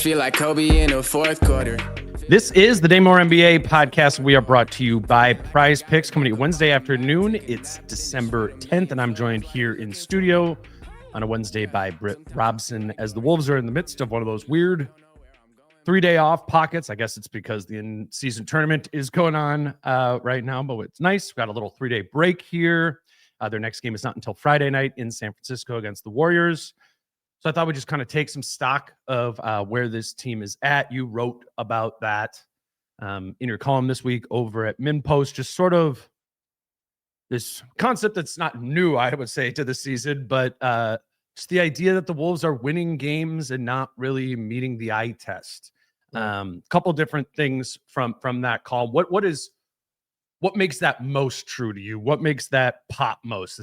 feel like Kobe in the fourth quarter. This is the Dane Moore NBA podcast. We are brought to you by Prize Picks, coming to you Wednesday afternoon. It's December 10th, and I'm joined here in studio on a Wednesday by Britt, Robson, as the Wolves are in the midst of one of those weird 3-day off pockets. I guess it's because the in-season tournament is going on right now, but it's nice. We've got a little 3-day break here. Their next game is not until Friday night in San Francisco against the Warriors. So I thought we'd just kind of take some stock of where this team is at. You wrote about that in your column this week over at MinPost, just sort of this concept that's not new, I would say, to the season, but just the idea that the Wolves are winning games and not really meeting the eye test. Couple different things from that call. What makes that most true to you? What makes that pop most?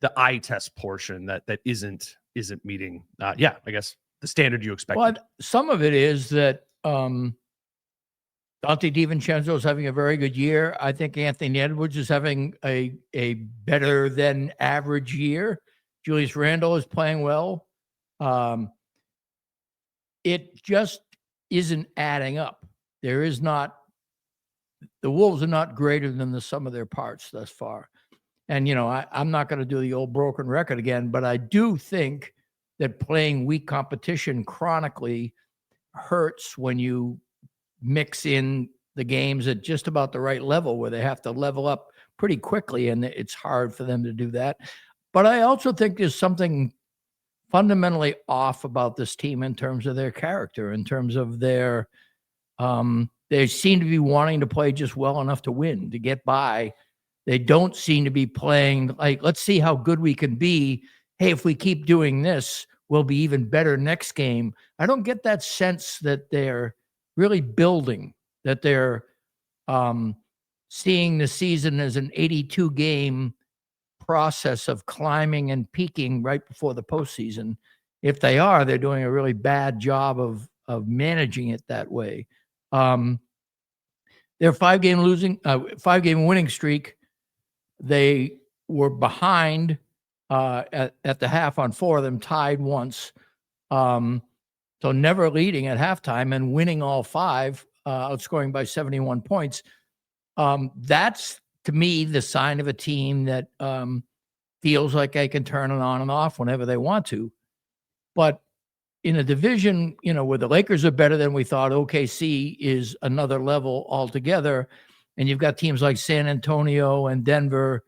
The eye test portion that isn't meeting, I guess the standard you expect. Well, some of it is that Dante DiVincenzo is having a very good year. I think Anthony Edwards is having a better than average year. Julius Randle is playing well. It just isn't adding up. The Wolves are not greater than the sum of their parts thus far. And, I'm not going to do the old broken record again, but I do think that playing weak competition chronically hurts when you mix in the games at just about the right level where they have to level up pretty quickly, and it's hard for them to do that. But I also think there's something fundamentally off about this team in terms of their character, in terms of their they seem to be wanting to play just well enough to win, to get by. They don't seem to be playing like, let's see how good we can be. Hey, if we keep doing this, we'll be even better next game. I don't get that sense that they're really building, that they're seeing the season as an 82-game process of climbing and peaking right before the postseason. If they are, they're doing a really bad job of managing it that way. Their 5-game winning streak, they were behind at the half on 4 of them, tied once. So never leading at halftime and winning all 5, outscoring by 71 points. That's, to me, the sign of a team that feels like they can turn it on and off whenever they want to. But in a division, where the Lakers are better than we thought, OKC is another level altogether. And you've got teams like San Antonio and Denver,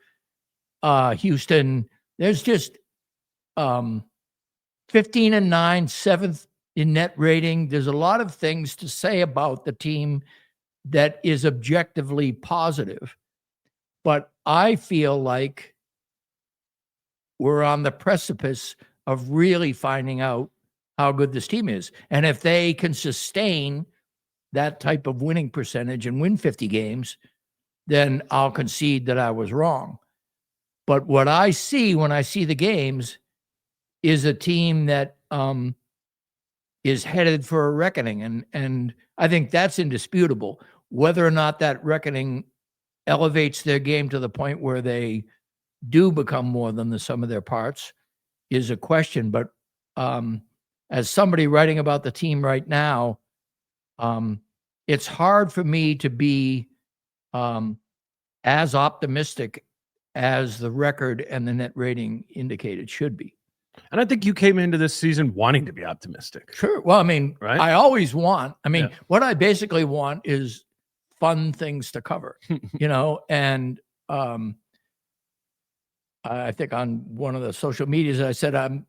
Houston. There's just 15-9, 7th in net rating. There's a lot of things to say about the team that is objectively positive. But I feel like we're on the precipice of really finding out how good this team is. And if they can sustain that type of winning percentage and win 50 games, then I'll concede that I was wrong. But what I see when I see the games is a team that is headed for a reckoning. And I think that's indisputable. Whether or not that reckoning elevates their game to the point where they do become more than the sum of their parts is a question. But as somebody writing about the team right now, it's hard for me to be as optimistic as the record and the net rating indicated should be. And I think you came into this season wanting to be optimistic. Sure. Well, right? I always want. What I basically want is fun things to cover, and I think on one of the social medias I said I'm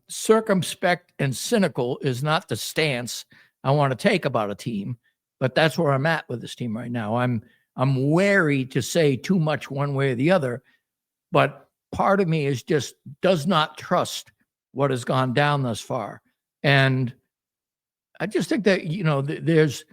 circumspect and cynical is not the stance I want to take about a team, but that's where I'm at with this team right now. I'm wary to say too much one way or the other, but part of me does not trust what has gone down thus far. And I just think that, there's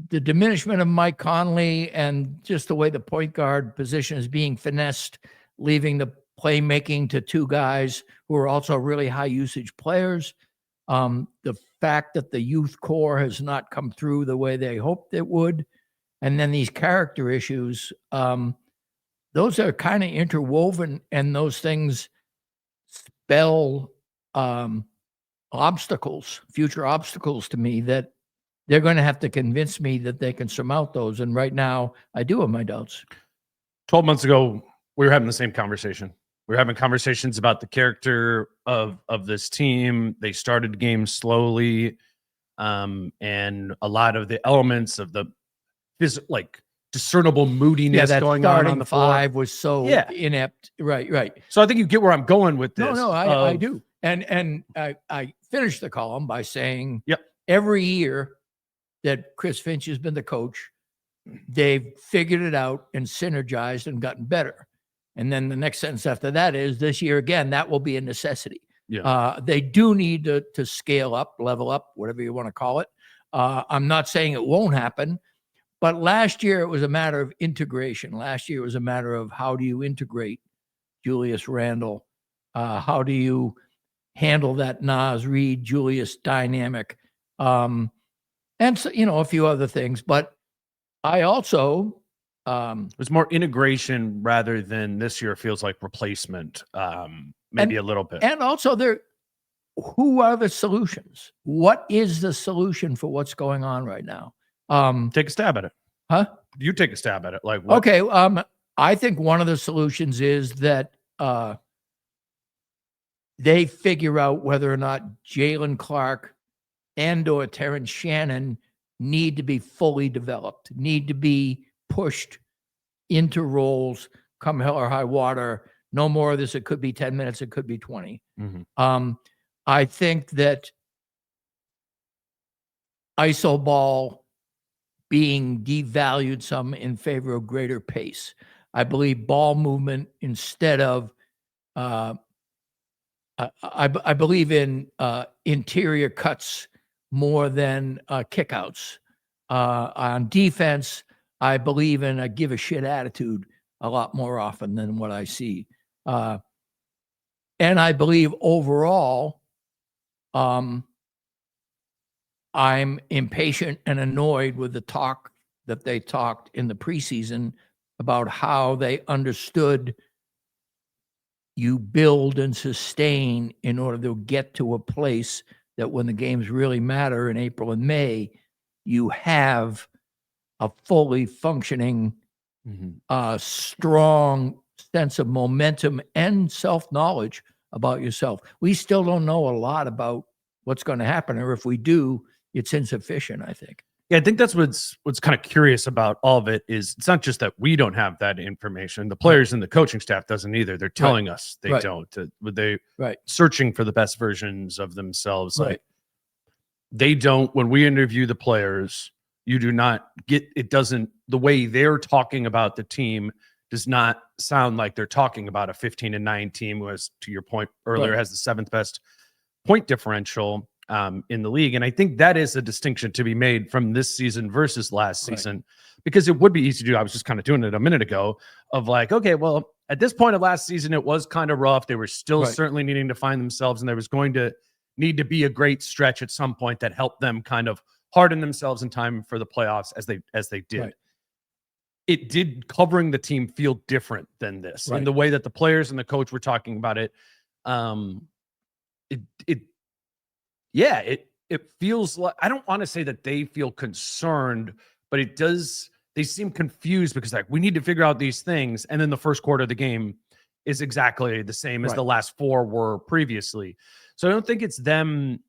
the diminishment of Mike Conley and just the way the point guard position is being finessed, leaving the playmaking to 2 guys who are also really high usage players. The fact that the youth core has not come through the way they hoped it would. And then these character issues, those are kind of interwoven, and those things spell a future obstacles to me that they're going to have to convince me that they can surmount those. And right now, I do have my doubts. 12 months ago, we were having the same conversation. We were having conversations about the character of this team. They started games slowly, and a lot of the elements of the discernible moodiness that going starting on the floor. five was so inept. Right. So I think you get where I'm going with this. No, I do. And I finished the column by saying, yep, every year that Chris Finch has been the coach, they've figured it out and synergized and gotten better. And then the next sentence after that is, this year again, that will be a necessity. Yeah. They do need to scale up, level up, whatever you want to call it. I'm not saying it won't happen, but last year it was a matter of integration. Last year it was a matter of, how do you integrate Julius Randle? How do you handle that Naz Reid Julius dynamic? And so, a few other things. But I also it's more integration rather than this year feels like replacement, maybe a little bit. And also, who are the solutions? What is the solution for what's going on right now? Take a stab at it. Huh? You take a stab at it. Like, what? Okay. I think one of the solutions is that they figure out whether or not Jalen Clark and/or Terrence Shannon need to be fully developed, need to be pushed into roles, come hell or high water. No more of this. It could be 10 minutes. It could be 20. Mm-hmm. I think that iso ball being devalued some in favor of greater pace. I believe ball movement instead of I believe in interior cuts more than kickouts. On defense, I believe in a give a shit attitude a lot more often than what I see. And I believe overall, I'm impatient and annoyed with the talk that they talked in the preseason about how they understood you build and sustain in order to get to a place that when the games really matter in April and May, you have a fully functioning, strong sense of momentum and self-knowledge about yourself. We still don't know a lot about what's going to happen, or if we do, it's insufficient, I think. Yeah, I think that's what's kind of curious about all of it is it's not just that we don't have that information. The players and the coaching staff doesn't either. They're telling us they don't. They searching for the best versions of themselves. Like they don't. When we interview the players, you do not get. It doesn't. The way they're talking about the team does not sound like they're talking about a 15-9 team who has, to your point earlier, has the 7th best point differential in the league. And I think that is a distinction to be made from this season versus last season, because it would be easy to do. I was just kind of doing it a minute ago of like, okay, well, at this point of last season, it was kind of rough. They were still certainly needing to find themselves, and there was going to need to be a great stretch at some point that helped them kind of harden themselves in time for the playoffs as they did. It did, covering the team, feel different than this in the way that the players and the coach were talking about it. It feels like, I don't want to say that they feel concerned, but it does. They seem confused because like, we need to figure out these things. And then the first quarter of the game is exactly the same as the last 4 were previously. So I don't think it's them.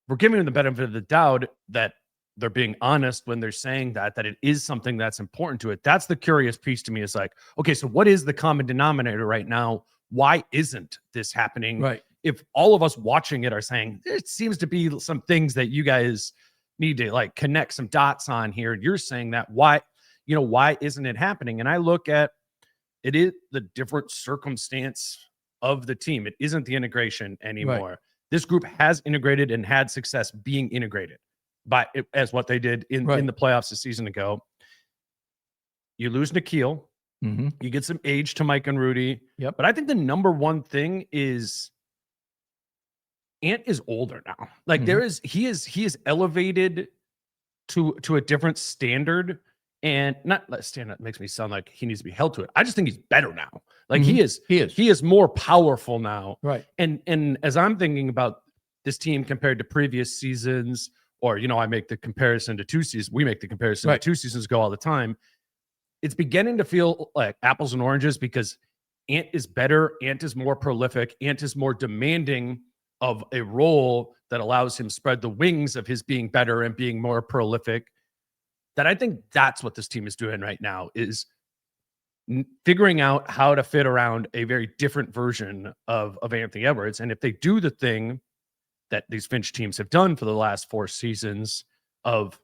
We're giving them the benefit of the doubt that they're being honest when they're saying that it is something that's important to it. That's the curious piece to me, is like, okay, so what is the common denominator right now? Why isn't this happening? If all of us watching it are saying there seems to be some things that you guys need to like connect some dots on here, and you're saying that, why isn't it happening? And I look at it is the different circumstance of the team. It isn't the integration anymore. This group has integrated and had success being integrated as what they did in the playoffs a season ago. You lose Nikhil. You get some age to Mike and Rudy. But I think the number one thing is Ant is older now. Like he is elevated to a different standard, and not that standard makes me sound like he needs to be held to it. I just think he's better now. Like he is more powerful now. And as I'm thinking about this team compared to previous seasons, or, I make the comparison to 2 seasons. We make the comparison to 2 seasons ago all the time. It's beginning to feel like apples and oranges because Ant is better. Ant is more prolific. Ant is more demanding of a role that allows him spread the wings of his being better and being more prolific. That I think that's what this team is doing right now, is figuring out how to fit around a very different version of Anthony Edwards. And if they do the thing that these Finch teams have done for the last 4 seasons of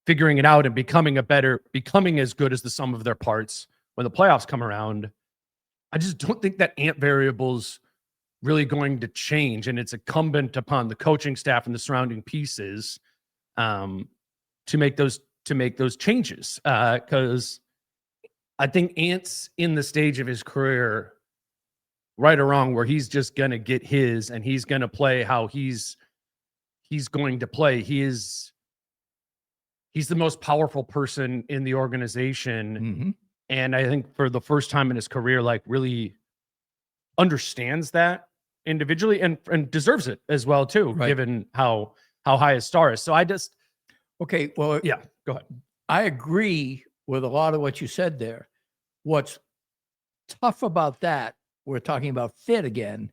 figuring it out and becoming as good as the sum of their parts when the playoffs come around, I just don't think that Ant variable's really going to change. And it's incumbent upon the coaching staff and the surrounding pieces to make those changes. Because I think Ant's in the stage of his career, right or wrong, where he's just going to get his and he's going to play how he's going to play. He's the most powerful person in the organization. Mm-hmm. And I think for the first time in his career, like, really understands that individually and deserves it as well too, given how high his star is. So okay. Well, yeah, go ahead. I agree with a lot of what you said there. What's tough about that, we're talking about fit again.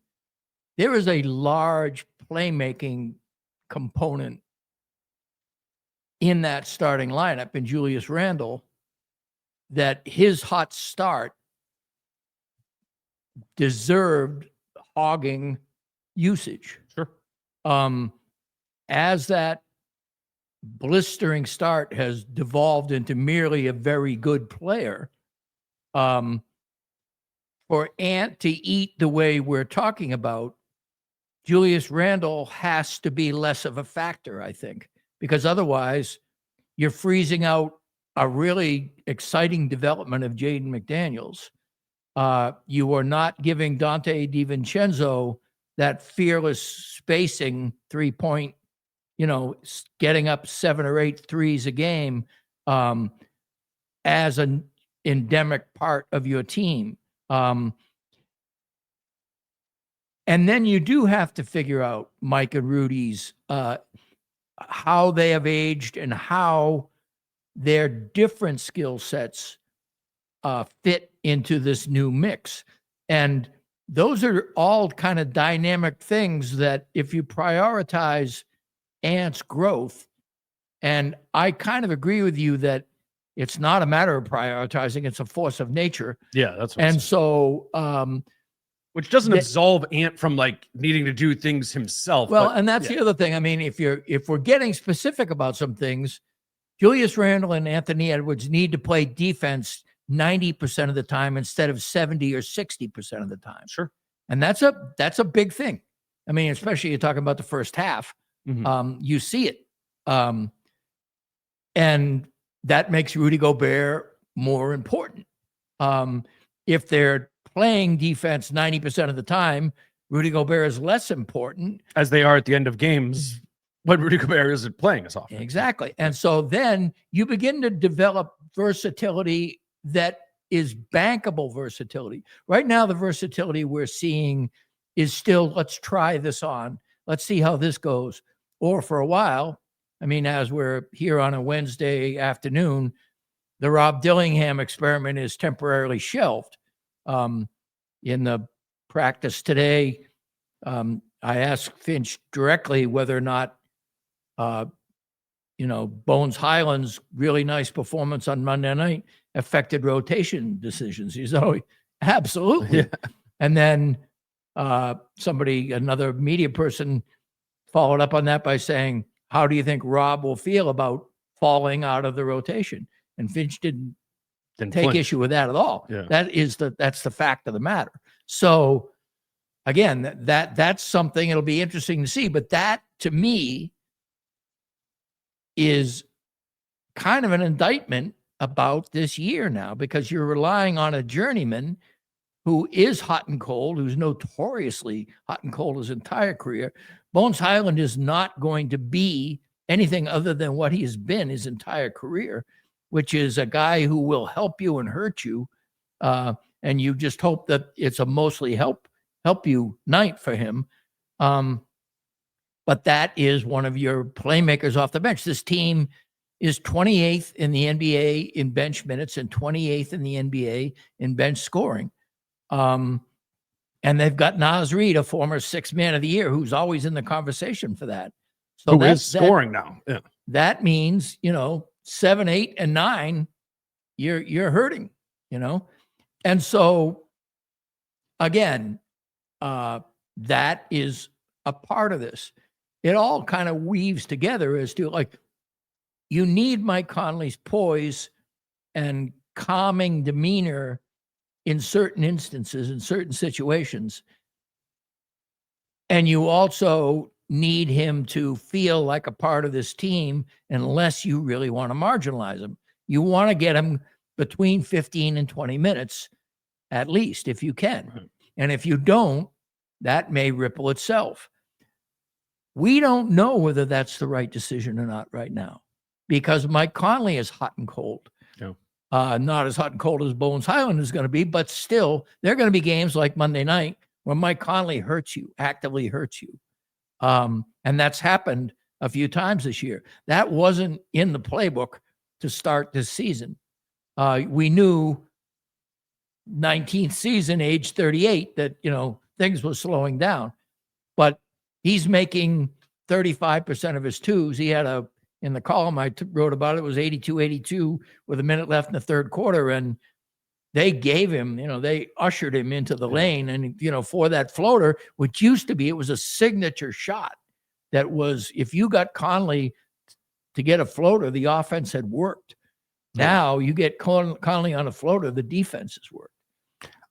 There is a large playmaking component in that starting lineup in Julius Randle, that his hot start deserved hogging usage. Sure. As that blistering start has devolved into merely a very good player, for Ant to eat the way we're talking about, Julius Randle has to be less of a factor, I think, because otherwise you're freezing out a really exciting development of Jaden McDaniels. You are not giving Dante DiVincenzo that fearless spacing 3-point, getting up 7 or 8 threes a game as an endemic part of your team. And then you do have to figure out Mike and Rudy's how they have aged and how their different skill sets fit into this new mix. And those are all kind of dynamic things that if you prioritize Ant's growth, and I kind of agree with you that it's not a matter of prioritizing, it's a force of nature. Yeah, that's what and so which doesn't absolve Ant from like needing to do things himself. Well, and that's the other thing. I mean, if we're getting specific about some things, Julius Randle and Anthony Edwards need to play defense 90% of the time instead of 70 or 60% of the time. Sure. And that's a big thing. I mean, especially you're talking about the first half. Mm-hmm. You see it. And that makes Rudy Gobert more important. If they're playing defense 90% of the time, Rudy Gobert is less important. As they are at the end of games when Rudy Gobert isn't playing as often. Exactly. And so then you begin to develop versatility that is bankable versatility. Right now, the versatility we're seeing is still, let's try this on. Let's see how this goes. Or for a while, I mean, as we're here on a Wednesday afternoon, the Rob Dillingham experiment is temporarily shelved. In the practice today, I asked Finch directly whether or not, Bones Hyland's really nice performance on Monday night affected rotation decisions. He's always absolutely. Yeah. And then another media person followed up on that by saying, how do you think Rob will feel about falling out of the rotation? And Finch didn't take issue with that at all. Yeah. That's the fact of the matter. So again, that's something it'll be interesting to see. But that to me is kind of an indictment about this year now, because you're relying on a journeyman who is hot and cold, who's notoriously hot and cold his entire career. Bones Hyland is not going to be anything other than what he has been his entire career, which is a guy who will help you and hurt you. And you just hope that it's a mostly help you night for him. but that is one of your playmakers off the bench. This team is 28th in the NBA in bench minutes and 28th in the NBA in bench scoring. And they've got Naz Reid, a former 6th man of the year, who's always in the conversation for that. So who is scoring now? Yeah. That means, 7, 8, and 9, you're hurting, And so again, that is a part of this. It all kind of weaves together as to, like, you need Mike Conley's poise and calming demeanor in certain instances, in certain situations. And you also need him to feel like a part of this team, unless you really want to marginalize him. You want to get him between 15 and 20 minutes, at least, if you can. Right. And if you don't, that may ripple itself. We don't know whether that's the right decision or not right now, because Mike Conley is hot and cold. Yeah. Not as hot and cold as Bones Hyland is going to be, but still, there are going to be games like Monday night where Mike Conley hurts you, actively hurts you. And that's happened a few times this year. That wasn't in the playbook to start this season. We knew 19th season, age 38, that, things were slowing down. But he's making 35% of his twos. He had in the column I wrote about it, was 82-82 with a minute left in the third quarter. And they gave him, they ushered him into the lane. And, for that floater, which used to be, it was a signature shot that was, if you got Conley to get a floater, the offense had worked. Now you get Conley on a floater, the defense has worked.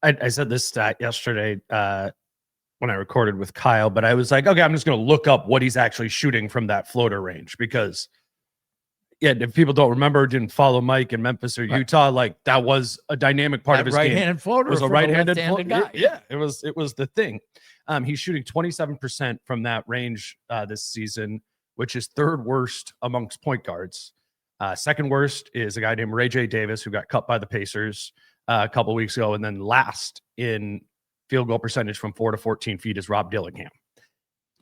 I said this stat yesterday when I recorded with Kyle, but I was like, okay, I'm just going to look up what he's actually shooting from that floater range, because if people don't remember, didn't follow Mike in Memphis or Utah, like that was a dynamic part of his right-handed game. Floater was a right-handed floater guy. Yeah, it was the thing. He's shooting 27% from that range this season, which is third worst amongst point guards. Second worst is a guy named Ray J. Davis, who got cut by the Pacers a couple weeks ago, and then last in field goal percentage from 4 to 14 feet is Rob Dillingham.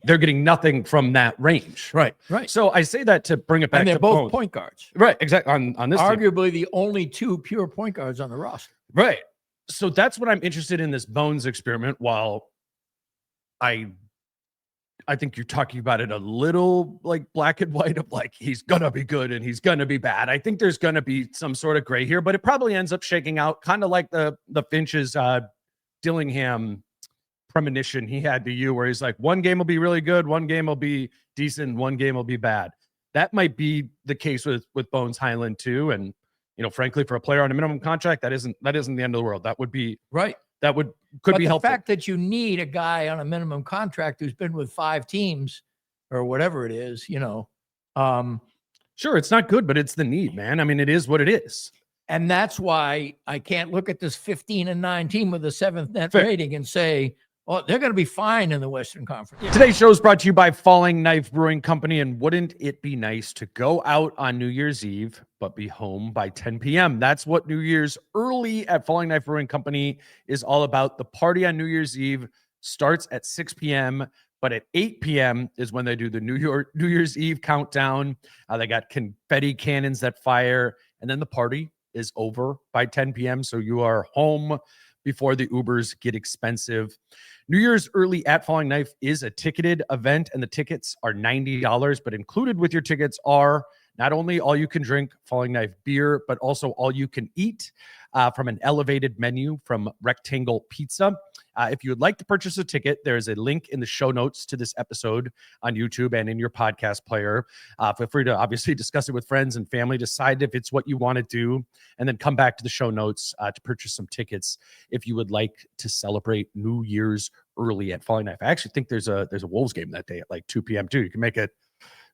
They're getting nothing from that range. Right. So I say that to bring it back and they're to both Bones. point guards. Right, exactly. On this arguably the only two pure point guards on the roster. Right. So that's what I'm interested in this Bones experiment. While I think you're talking about it a little like black and white of like, he's going to be good and he's going to be bad. I think there's going to be some sort of gray here, but it probably ends up shaking out kind of like the Finch's Dillingham premonition he had to you, where he's like, one game will be really good, one game will be decent, one game will be bad. That might be the case with Bones Hyland too. And, frankly, for a player on a minimum contract, that isn't the end of the world. That would be right. That could be helpful. The fact that you need a guy on a minimum contract who's been with 5 teams or whatever it is, sure, it's not good, but it's the need, man. I mean, it is what it is. And that's why I can't look at this 15-9 team with a 7th net rating and say, oh, they're going to be fine in the Western Conference. Yeah. Today's show is brought to you by Falling Knife Brewing Company. And wouldn't it be nice to go out on New Year's Eve, but be home by 10 p.m.? That's what New Year's early at Falling Knife Brewing Company is all about. The party on New Year's Eve starts at 6 p.m., but at 8 p.m. is when they do the New Year's Eve countdown. They got confetti cannons that fire, and then the party is over by 10 p.m. So you are home before the Ubers get expensive. New Year's early at Falling Knife is a ticketed event, and the tickets are $90, but included with your tickets are not only all you can drink Falling Knife beer, but also all you can eat from an elevated menu from Rectangle Pizza. If you would like to purchase a ticket, there is a link in the show notes to this episode on YouTube and in your podcast player. Feel free to obviously discuss it with friends and family, decide if it's what you want to do, and then come back to the show notes to purchase some tickets if you would like to celebrate New Year's early at Falling Knife. I actually think there's a Wolves game that day at like 2 p.m. too. You can make it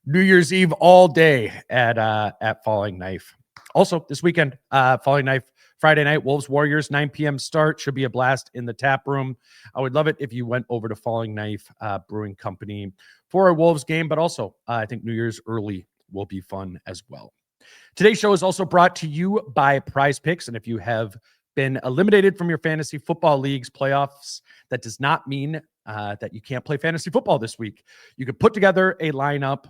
New Year's Eve all day at Falling Knife. Also, this weekend, Falling Knife Friday night, Wolves Warriors, 9 p.m. start. Should be a blast in the tap room. I would love it if you went over to Falling Knife Brewing Company for a Wolves game, but also I think New Year's early will be fun as well. Today's show is also brought to you by Prize Picks, and if you have been eliminated from your fantasy football leagues playoffs, that does not mean that you can't play fantasy football this week. You could put together a lineup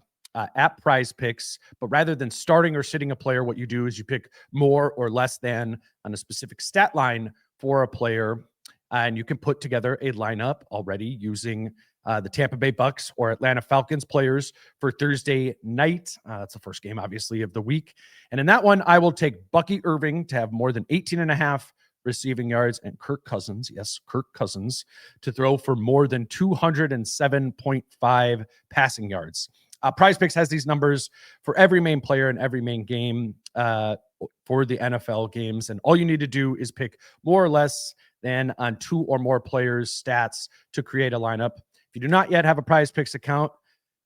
at Prize Picks, but rather than starting or sitting a player, what you do is you pick more or less than on a specific stat line for a player, and you can put together a lineup already using the Tampa Bay Bucks or Atlanta Falcons players for Thursday night. That's the first game, obviously, of the week. And in that one, I will take Bucky Irving to have more than 18.5 receiving yards and Kirk Cousins, yes, Kirk Cousins, to throw for more than 207.5 passing yards. Prize Picks has these numbers for every main player in every main game for the NFL games. And all you need to do is pick more or less than on 2 or more players' stats to create a lineup. If you do not yet have a Prize Picks account,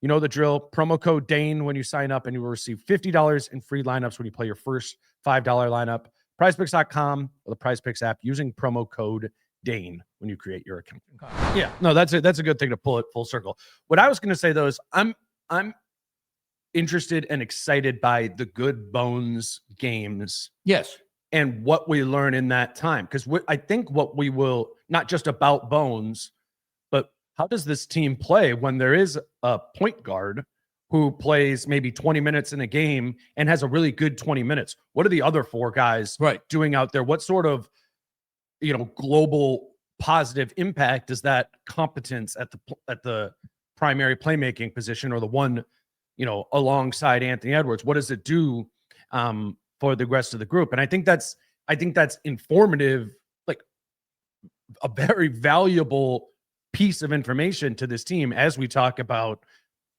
you know the drill. Promo code Dane when you sign up, and you will receive $50 in free lineups when you play your first $5 lineup. PrizePicks.com or the Prize Picks app using promo code Dane when you create your account. Yeah, no, that's a good thing to pull it full circle. What I was going to say though is I'm interested and excited by the good Bones games. Yes. And what we learn in that time. Because I think what we will, not just about Bones, but how does this team play when there is a point guard who plays maybe 20 minutes in a game and has a really good 20 minutes? What are the other 4 guys doing out there? What sort of, global positive impact does that competence at the primary playmaking position, or the one, alongside Anthony Edwards, what does it do for the rest of the group? And I think that's informative, like a very valuable piece of information to this team as we talk about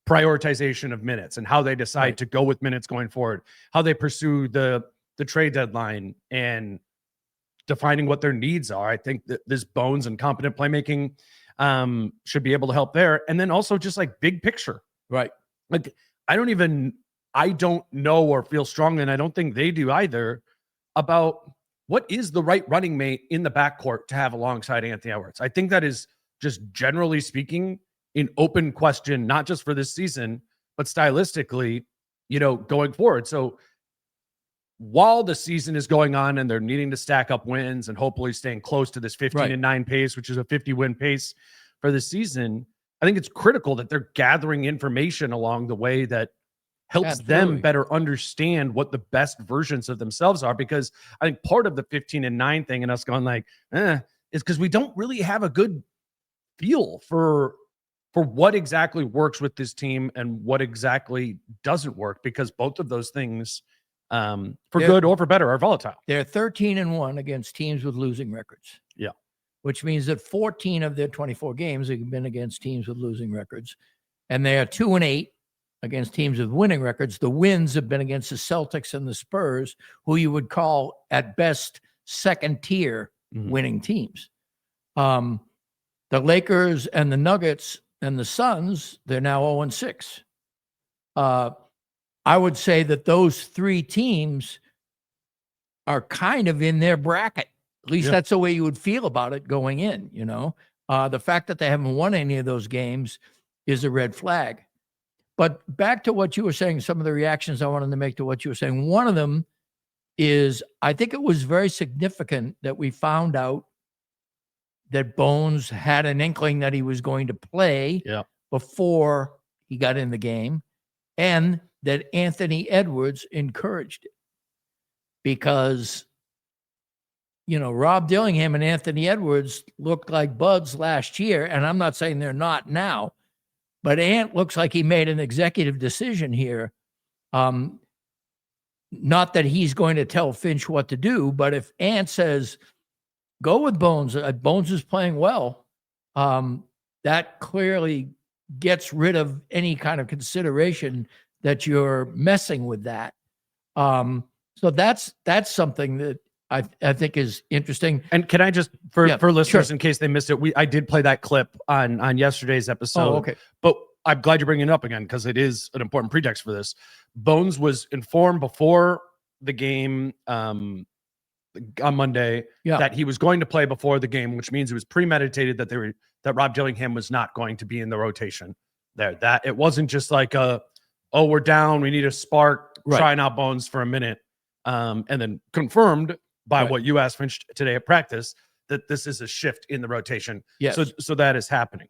prioritization of minutes and how they decide to go with minutes going forward, how they pursue the trade deadline, and defining what their needs are. I think that this Bones and competent playmaking should be able to help there. And then also just like big picture, right? Like I don't know or feel strongly, and I don't think they do either, about what is the right running mate in the backcourt to have alongside Anthony Edwards. I think that is just generally speaking an open question, not just for this season, but stylistically, going forward. So while the season is going on and they're needing to stack up wins and hopefully staying close to this 15-9 pace, which is a 50-win pace for the season, I think it's critical that they're gathering information along the way that helps them better understand what the best versions of themselves are. Because I think part of the 15-9 thing and us going like, is because we don't really have a good feel for what exactly works with this team and what exactly doesn't work, because both of those things, for good or for better, are volatile. They're 13-1 against teams with losing records. Yeah. Which means that 14 of their 24 games have been against teams with losing records. And they are 2-8 against teams with winning records. The wins have been against the Celtics and the Spurs, who you would call at best second tier winning teams. The Lakers and the Nuggets and the Suns, they're now 0-6. I would say that those 3 teams are kind of in their bracket. At least that's the way you would feel about it going in, The fact that they haven't won any of those games is a red flag. But back to what you were saying, some of the reactions I wanted to make to what you were saying. One of them is, I think it was very significant that we found out that Bones had an inkling that he was going to play before he got in the game, and that Anthony Edwards encouraged it. Because, Rob Dillingham and Anthony Edwards looked like buds last year, and I'm not saying they're not now, but Ant looks like he made an executive decision here. Not that he's going to tell Finch what to do, but if Ant says, go with Bones, Bones is playing well, that clearly gets rid of any kind of consideration that you're messing with that. So that's something that I think is interesting. And can I just, for listeners, in case they missed it, I did play that clip on yesterday's episode. Oh, okay. But I'm glad you're bringing it up again, because it is an important pretext for this. Bones was informed before the game on Monday that he was going to play before the game, which means it was premeditated that Rob Dillingham was not going to be in the rotation there. That it wasn't just like we're down, we need a spark, trying out Bones for a minute, and then confirmed by what you asked Finch today at practice that this is a shift in the rotation. Yes. So that is happening.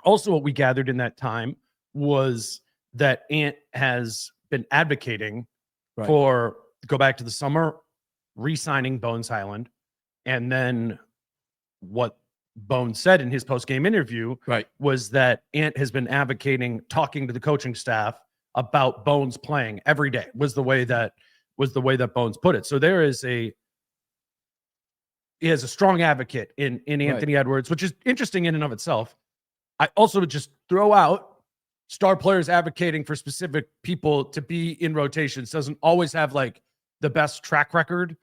Also, what we gathered in that time was that Ant has been advocating for, go back to the summer, re-signing Bones Hyland. And then what Bones said in his post-game interview was that Ant has been advocating, talking to the coaching staff about Bones playing every day, was the way that Bones put it. So he has a strong advocate in Anthony Edwards, which is interesting in and of itself. I also would just throw out star players advocating for specific people to be in rotations doesn't always have like the best track record.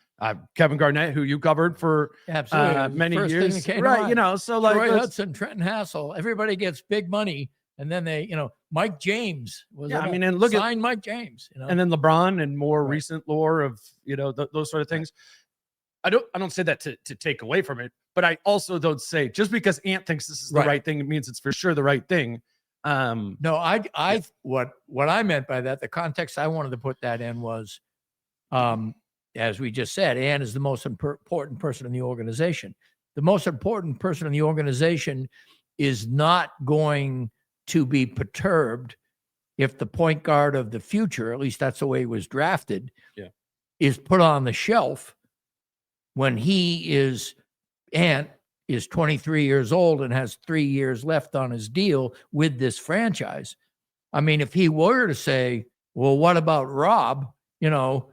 Kevin Garnett, who you covered for many years, right? You know, so like Troy Hudson, Trenton Hassel, everybody gets big money, and then they, Mike James was. Yeah, I mean, and look at Mike James, and then LeBron and more recent lore of those sort of things. I don't say that to take away from it, but I also don't say just because Ant thinks this is the right thing, it means it's for sure the right thing. No, what I meant by that, the context I wanted to put that in was, as we just said, Ant is the most important person in the organization. The most important person in the organization is not going to be perturbed if the point guard of the future, at least that's the way he was drafted, is put on the shelf when Ant is 23 years old and has 3 years left on his deal with this franchise. I mean, if he were to say, well, what about Rob? All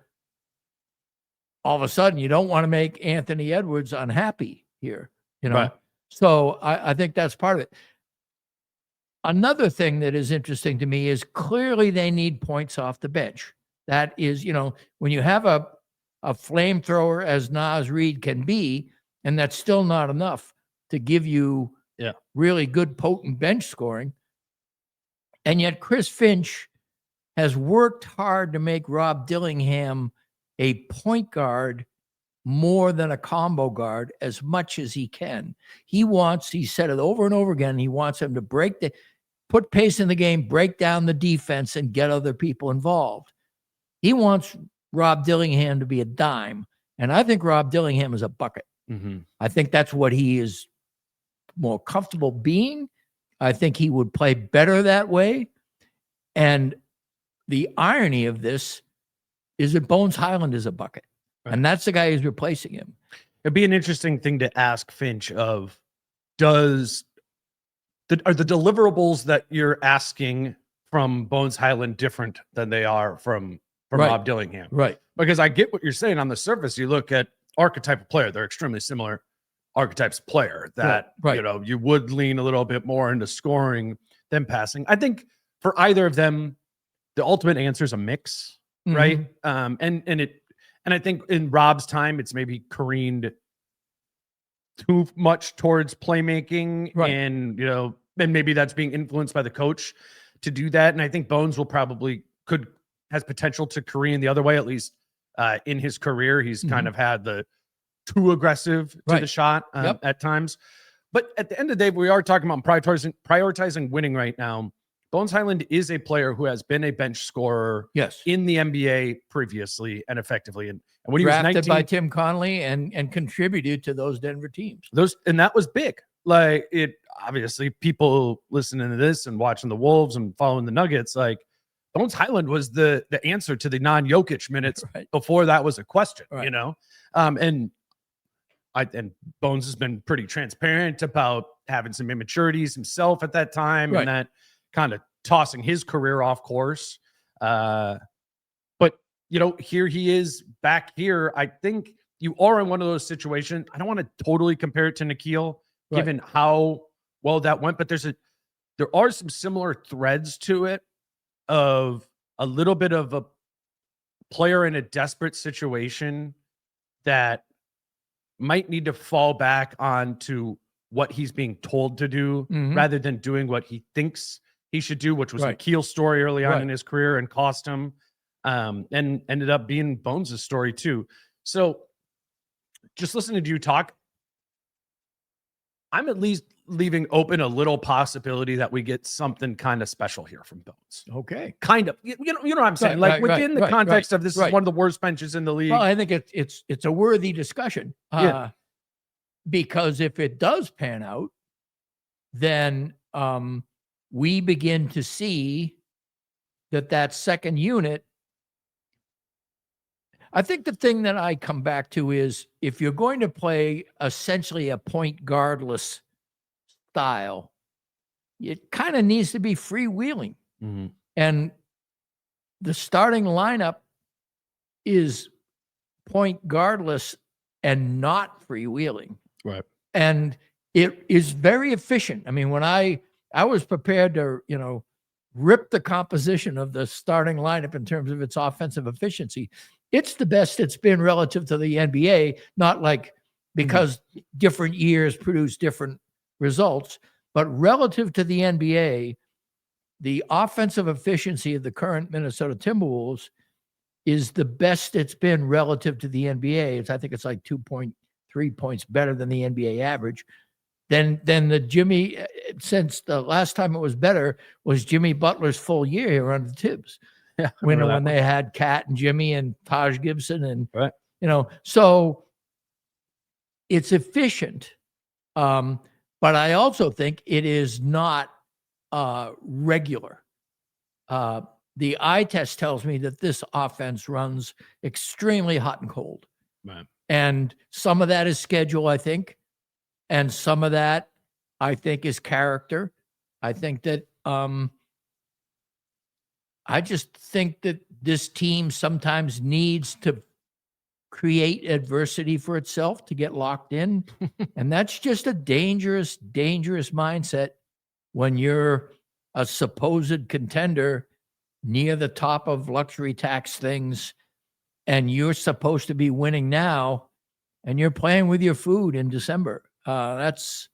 of a sudden you don't want to make Anthony Edwards unhappy here, So I think that's part of it. Another thing that is interesting to me is clearly they need points off the bench. That is, when you have a flamethrower as Naz Reid can be, and that's still not enough to give you really good, potent bench scoring. And yet Chris Finch has worked hard to make Rob Dillingham a point guard more than a combo guard as much as he can. He said it over and over again, he wants him to put pace in the game, break down the defense, and get other people involved. He wants Rob Dillingham to be a dime. And I think Rob Dillingham is a bucket. Mm-hmm. I think that's what he is more comfortable being. I think he would play better that way. And the irony of this is that Bones Hyland is a bucket. Right. And that's the guy who's replacing him. It'd be an interesting thing to ask Finch of, are the deliverables that you're asking from Bones Hyland different than they are from Rob Dillingham? Right. Because I get what you're saying on the surface. You look at archetype of player, they're extremely similar archetypes of player that, you would lean a little bit more into scoring than passing. I think for either of them, the ultimate answer is a mix, right? And I think in Rob's time, it's maybe careened too much towards playmaking, and and maybe that's being influenced by the coach to do that. And I think Bones has potential to careen the other way, at least in his career. He's kind of had the too aggressive to the shot at times. But at the end of the day, we are talking about prioritizing winning right now. Bones Hyland is a player who has been a bench scorer in the NBA previously and effectively. And when he was 19, drafted by Tim Connelly and contributed to those Denver teams. And that was big. Like, it obviously, people listening to this and watching the Wolves and following the Nuggets, like, Bones Hyland was the answer to the non-Jokic minutes before that was a question, and Bones has been pretty transparent about having some immaturities himself at that time, and that kind of tossing his career off course. But here he is back here. I think you are in one of those situations. I don't want to totally compare it to Nikhil, given how well that went, but there are some similar threads to it, of a little bit of a player in a desperate situation that might need to fall back onto what he's being told to do rather than doing what he thinks he should do, which was Nikhil's story early on in his career and cost him, and ended up being Bones' story too. So just listening to you talk, I'm at least leaving open a little possibility that we get something kind of special here from Bones. Okay. Kind of. You know what I'm saying? Within the context of this is one of the worst benches in the league. Well, I think it's a worthy discussion. Because if it does pan out, then we begin to see that second unit. I think the thing that I come back to is if you're going to play essentially a point guardless style, it kind of needs to be freewheeling. Mm-hmm. And the starting lineup is point guardless and not freewheeling. Right. And it is very efficient. I mean, when I was prepared to, rip the composition of the starting lineup in terms of its offensive efficiency, it's the best it's been relative to the NBA, not like because different years produce different results, but relative to the NBA, the offensive efficiency of the current Minnesota Timberwolves is the best it's been relative to the NBA. I think it's like 2.3 points better than the NBA average. Then the Jimmy, since the last time it was better was Jimmy Butler's full year here under Tibbs. Yeah, when they had Cat and Jimmy and Taj Gibson and right. So it's efficient. But I also think it is not regular. The eye test tells me that this offense runs extremely hot and cold. Right. And some of that is schedule, I think. And some of that, I think, is character. I think that I just think that this team sometimes needs to create adversity for itself to get locked in. And that's just a dangerous, dangerous mindset when you're a supposed contender near the top of luxury tax things and you're supposed to be winning now and you're playing with your food in December. That's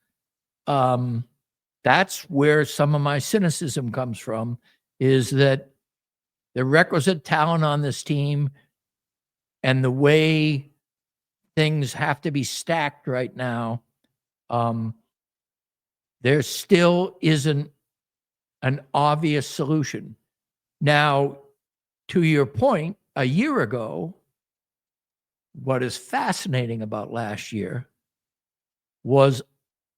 where some of my cynicism comes from, is that the requisite talent on this team and the way things have to be stacked right now, there still isn't an obvious solution. Now, to your point, a year ago, what is fascinating about last year was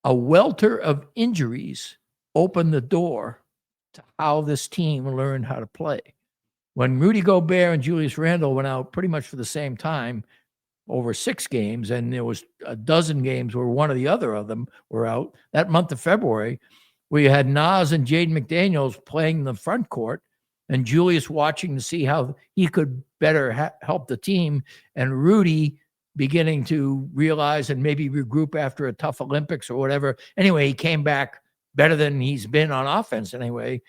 a welter of injuries opened the door to how this team learned how to play. When Rudy Gobert and Julius Randle went out pretty much for the same time over 6 games, and there was a dozen games where one or the other of them were out, that month of February, where you had Nas and Jaden McDaniels playing in the front court and Julius watching to see how he could better help the team, and Rudy beginning to realize and maybe regroup after a tough Olympics or whatever. Anyway, he came back better than he's been on offense anyway.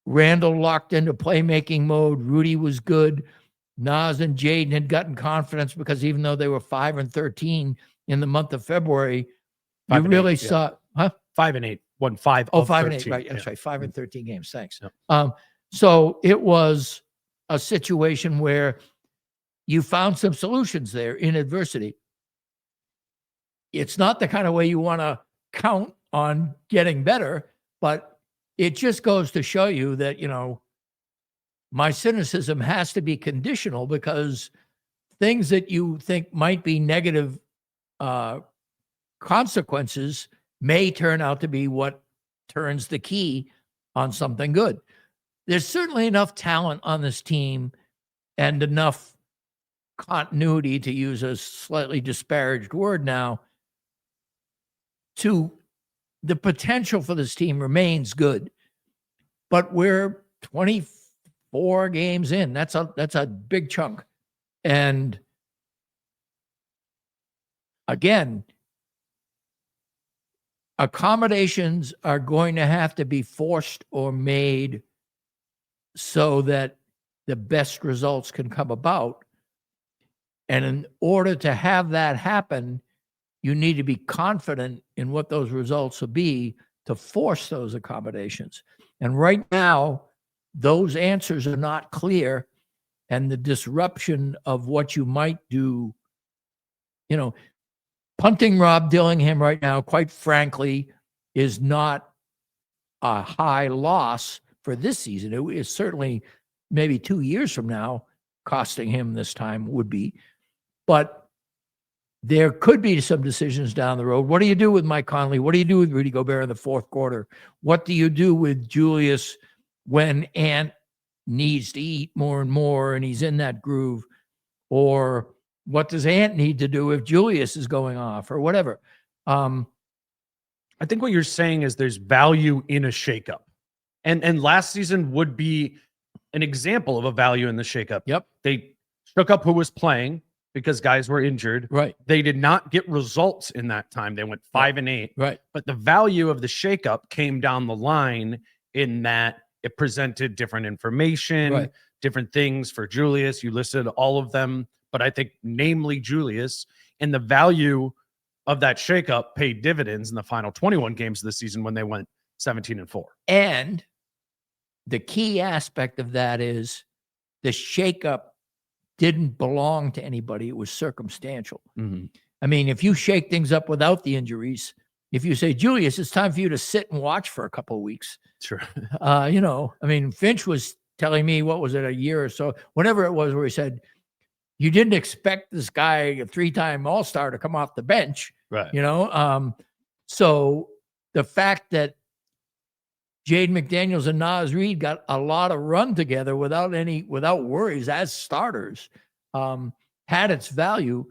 Randall locked into playmaking mode. Rudy was good. Nas and Jaden had gotten confidence because even though they were 5-13 in the month of February, you really saw, 5-8, won 5. Oh, of 5 13. and 8, right? That's right. 5-13 games. Thanks. Yeah. So it was a situation where you found some solutions there in adversity. It's not the kind of way you want to count on getting better, but it just goes to show you that, my cynicism has to be conditional, because things that you think might be negative consequences may turn out to be what turns the key on something good. There's certainly enough talent on this team and enough continuity, to use a slightly disparaged word now, to the potential for this team remains good. But we're 24 games in. That's a big chunk. And again, accommodations are going to have to be forced or made so that the best results can come about. And in order to have that happen, you need to be confident in what those results will be to force those accommodations. And right now, those answers are not clear. And the disruption of what you might do, punting Rob Dillingham right now, quite frankly, is not a high loss for this season. It is certainly maybe 2 years from now, costing him this time would be. But there could be some decisions down the road. What do you do with Mike Conley? What do you do with Rudy Gobert in the fourth quarter? What do you do with Julius when Ant needs to eat more and more and he's in that groove? Or what does Ant need to do if Julius is going off or whatever? I think what you're saying is there's value in a shakeup. And last season would be an example of a value in the shakeup. Yep. They shook up who was playing because guys were injured. Right. They did not get results in that time. They went 5-8. Right. But the value of the shakeup came down the line in that it presented different information, Right. different things for Julius. You listed all of them, but I think namely Julius, and the value of that shakeup paid dividends in the final 21 games of the season when they went 17-4. And the key aspect of that is the shakeup didn't belong to anybody. It was circumstantial. Mm-hmm. I mean, if you shake things up without the injuries, if you say, Julius, it's time for you to sit and watch for a couple of weeks. Sure. You know, I mean, Finch was telling me, what was it, a year or so, whenever it was, where he said, you didn't expect this guy, a 3-time All-Star, to come off the bench. Right. You know, so the fact that Jaden McDaniels and Naz Reid got a lot of run together without worries as starters, had its value,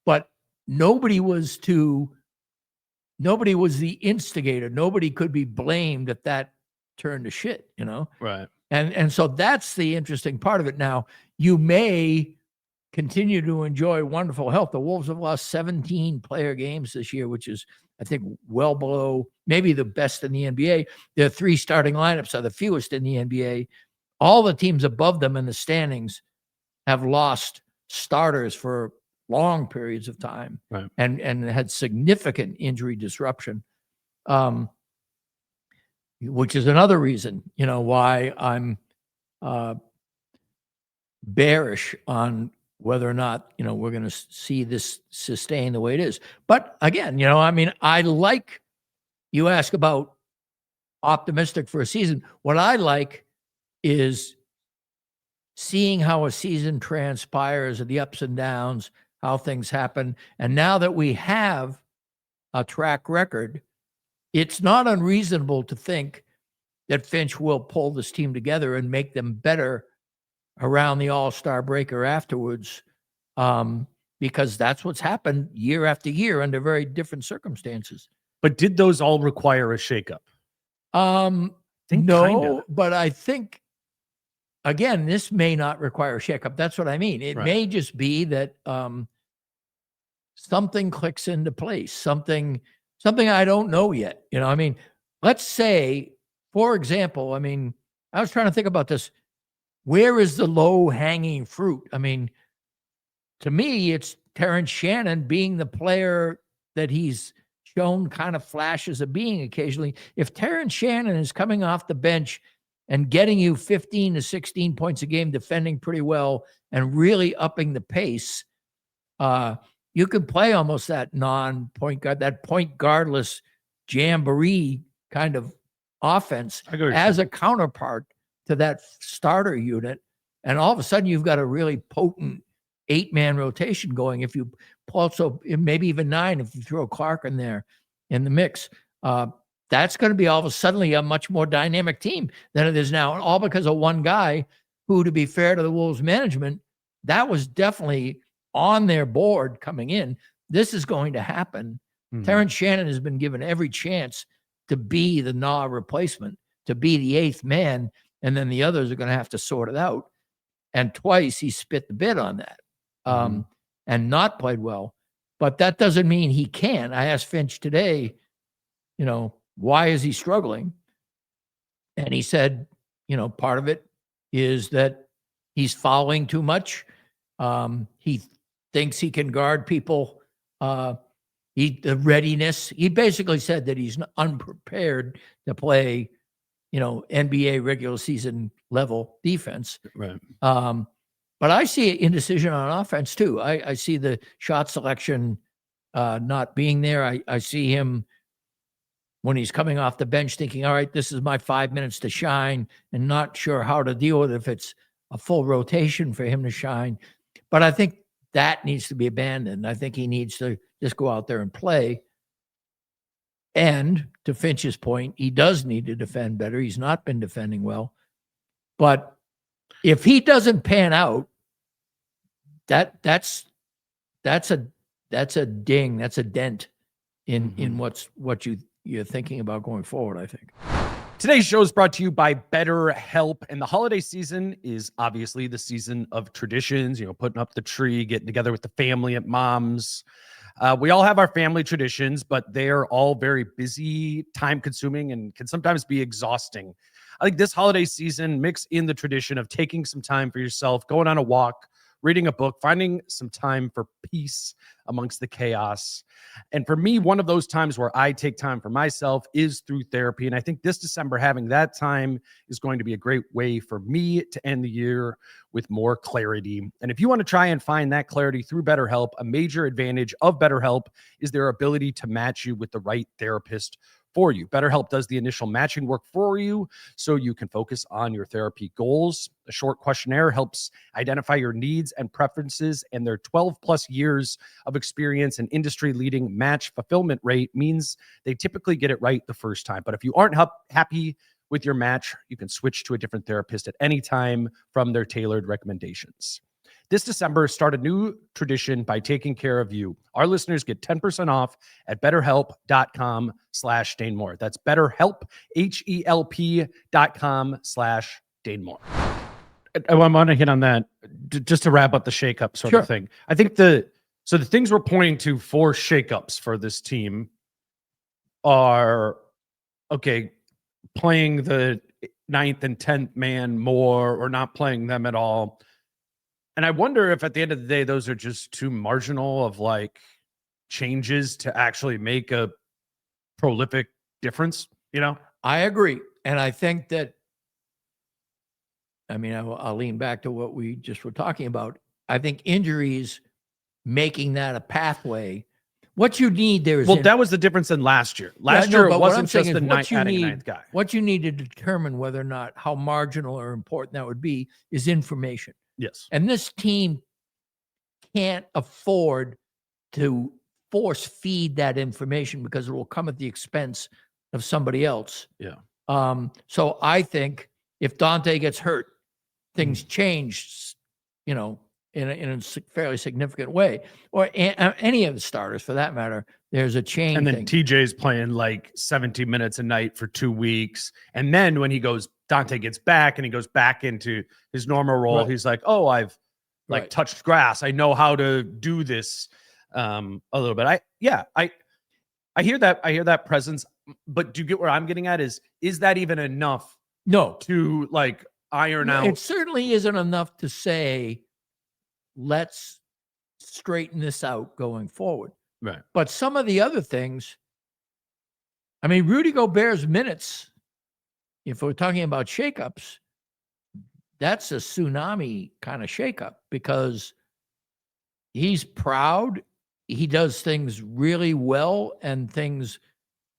but nobody was the instigator. Nobody could be blamed if that turned to shit, you know? Right. And so that's the interesting part of it. Now, you may continue to enjoy wonderful health. The Wolves have lost 17 player games this year, which is, I think, well below maybe the best in the NBA. Their 3 starting lineups are the fewest in the NBA. All the teams above them in the standings have lost starters for long periods of time, right, and had significant injury disruption, which is another reason, you know, why I'm bearish on whether or not, you know, we're going to see this sustain the way it is. But again, you know, I mean, you ask about optimistic for a season. What I like is seeing how a season transpires, the ups and downs, how things happen. And now that we have a track record, it's not unreasonable to think that Finch will pull this team together and make them better around the All-Star break or afterwards, because that's what's happened year after year under very different circumstances. But did those all require a shakeup? No, kinda. but I think, again, this may not require a shakeup. That's what I mean. It Right. may just be that something clicks into place, something I don't know yet. You know, I mean, let's say, for example, I mean, I was trying to think about this. Where is the low-hanging fruit? I mean, to me, it's Terrence Shannon being the player that he's shown kind of flashes of being occasionally. If Terrence Shannon is coming off the bench and getting you 15 to 16 points a game, defending pretty well and really upping the pace, you could play almost that non-point guard, that point guardless jamboree kind of offense as a counterpart to that starter unit. And all of a sudden you've got a really potent 8-man rotation going. If you also, maybe even 9, if you throw Clark in there in the mix, that's going to be all of a suddenly a much more dynamic team than it is now. And all because of one guy who, to be fair to the Wolves management, that was definitely on their board coming in. This is going to happen. Mm-hmm. Terrence Shannon has been given every chance to be the Nah replacement, to be the 8th man, and then the others are going to have to sort it out. And twice he spit the bit on that, and not played well. But that doesn't mean he can't. I asked Finch today, you know, why is he struggling? And he said, you know, part of it is that he's fouling too much. He thinks he can guard people. The readiness. He basically said that he's unprepared to play, you know, NBA regular season level defense. Right. But I see indecision on offense too. I see the shot selection not being there. I see him when he's coming off the bench thinking, all right, this is my 5 minutes to shine, and not sure how to deal with it if it's a full rotation for him to shine. But I think that needs to be abandoned. I think he needs to just go out there and play. And to Finch's point, he does need to defend better. He's not been defending well. But if he doesn't pan out, that's a ding, that's a dent in what you're thinking about going forward, I think. Today's show is brought to you by BetterHelp, and the holiday season is obviously the season of traditions, putting up the tree, getting together with the family at mom's. We all have our family traditions, but they're all very busy, time-consuming, and can sometimes be exhausting. I think this holiday season, mix in the tradition of taking some time for yourself, going on a walk, reading a book, finding some time for peace amongst the chaos. And for me, one of those times where I take time for myself is through therapy. And I think this December, having that time is going to be a great way for me to end the year with more clarity. And if you want to try and find that clarity through BetterHelp, a major advantage of BetterHelp is their ability to match you with the right therapist for you. BetterHelp does the initial matching work for you so you can focus on your therapy goals. A short questionnaire helps identify your needs and preferences, and their 12 plus years of experience and industry-leading match fulfillment rate means they typically get it right the first time. But if you aren't happy with your match, you can switch to a different therapist at any time from their tailored recommendations. This December, start a new tradition by taking care of you. Our listeners get 10% off at betterhelp.com/DaneMoore. That's BetterHelp, HELP.com/DaneMoore. I want to hit on that just to wrap up the shakeup sort of thing. I think the things we're pointing to for shakeups for this team are, okay, playing the 9th and 10th man more or not playing them at all. And I wonder if at the end of the day, those are just too marginal of changes to actually make a prolific difference, I agree. And I think that, I'll lean back to what we just were talking about. I think injuries making that a pathway. What you need there is... Well, that was the difference in last year. Last year, it wasn't just the ninth guy. What you need to determine whether or not how marginal or important that would be is information. Yes. And this team can't afford to force feed that information because it will come at the expense of somebody else. Yeah. So I think if Dante gets hurt, things change, in a fairly significant way, or any of the starters for that matter. There's a change. And then TJ's playing 17 minutes a night for 2 weeks. And then when Dante gets back and he goes back into his normal role, right. He's like, oh, I've touched grass. I know how to do this a little bit. I hear that. I hear that presence, but do you get where I'm getting at is that even enough? No. To iron out? It certainly isn't enough to say, let's straighten this out going forward. Right. But some of the other things, Rudy Gobert's minutes, if we're talking about shakeups, that's a tsunami kind of shakeup because he's proud. He does things really well and things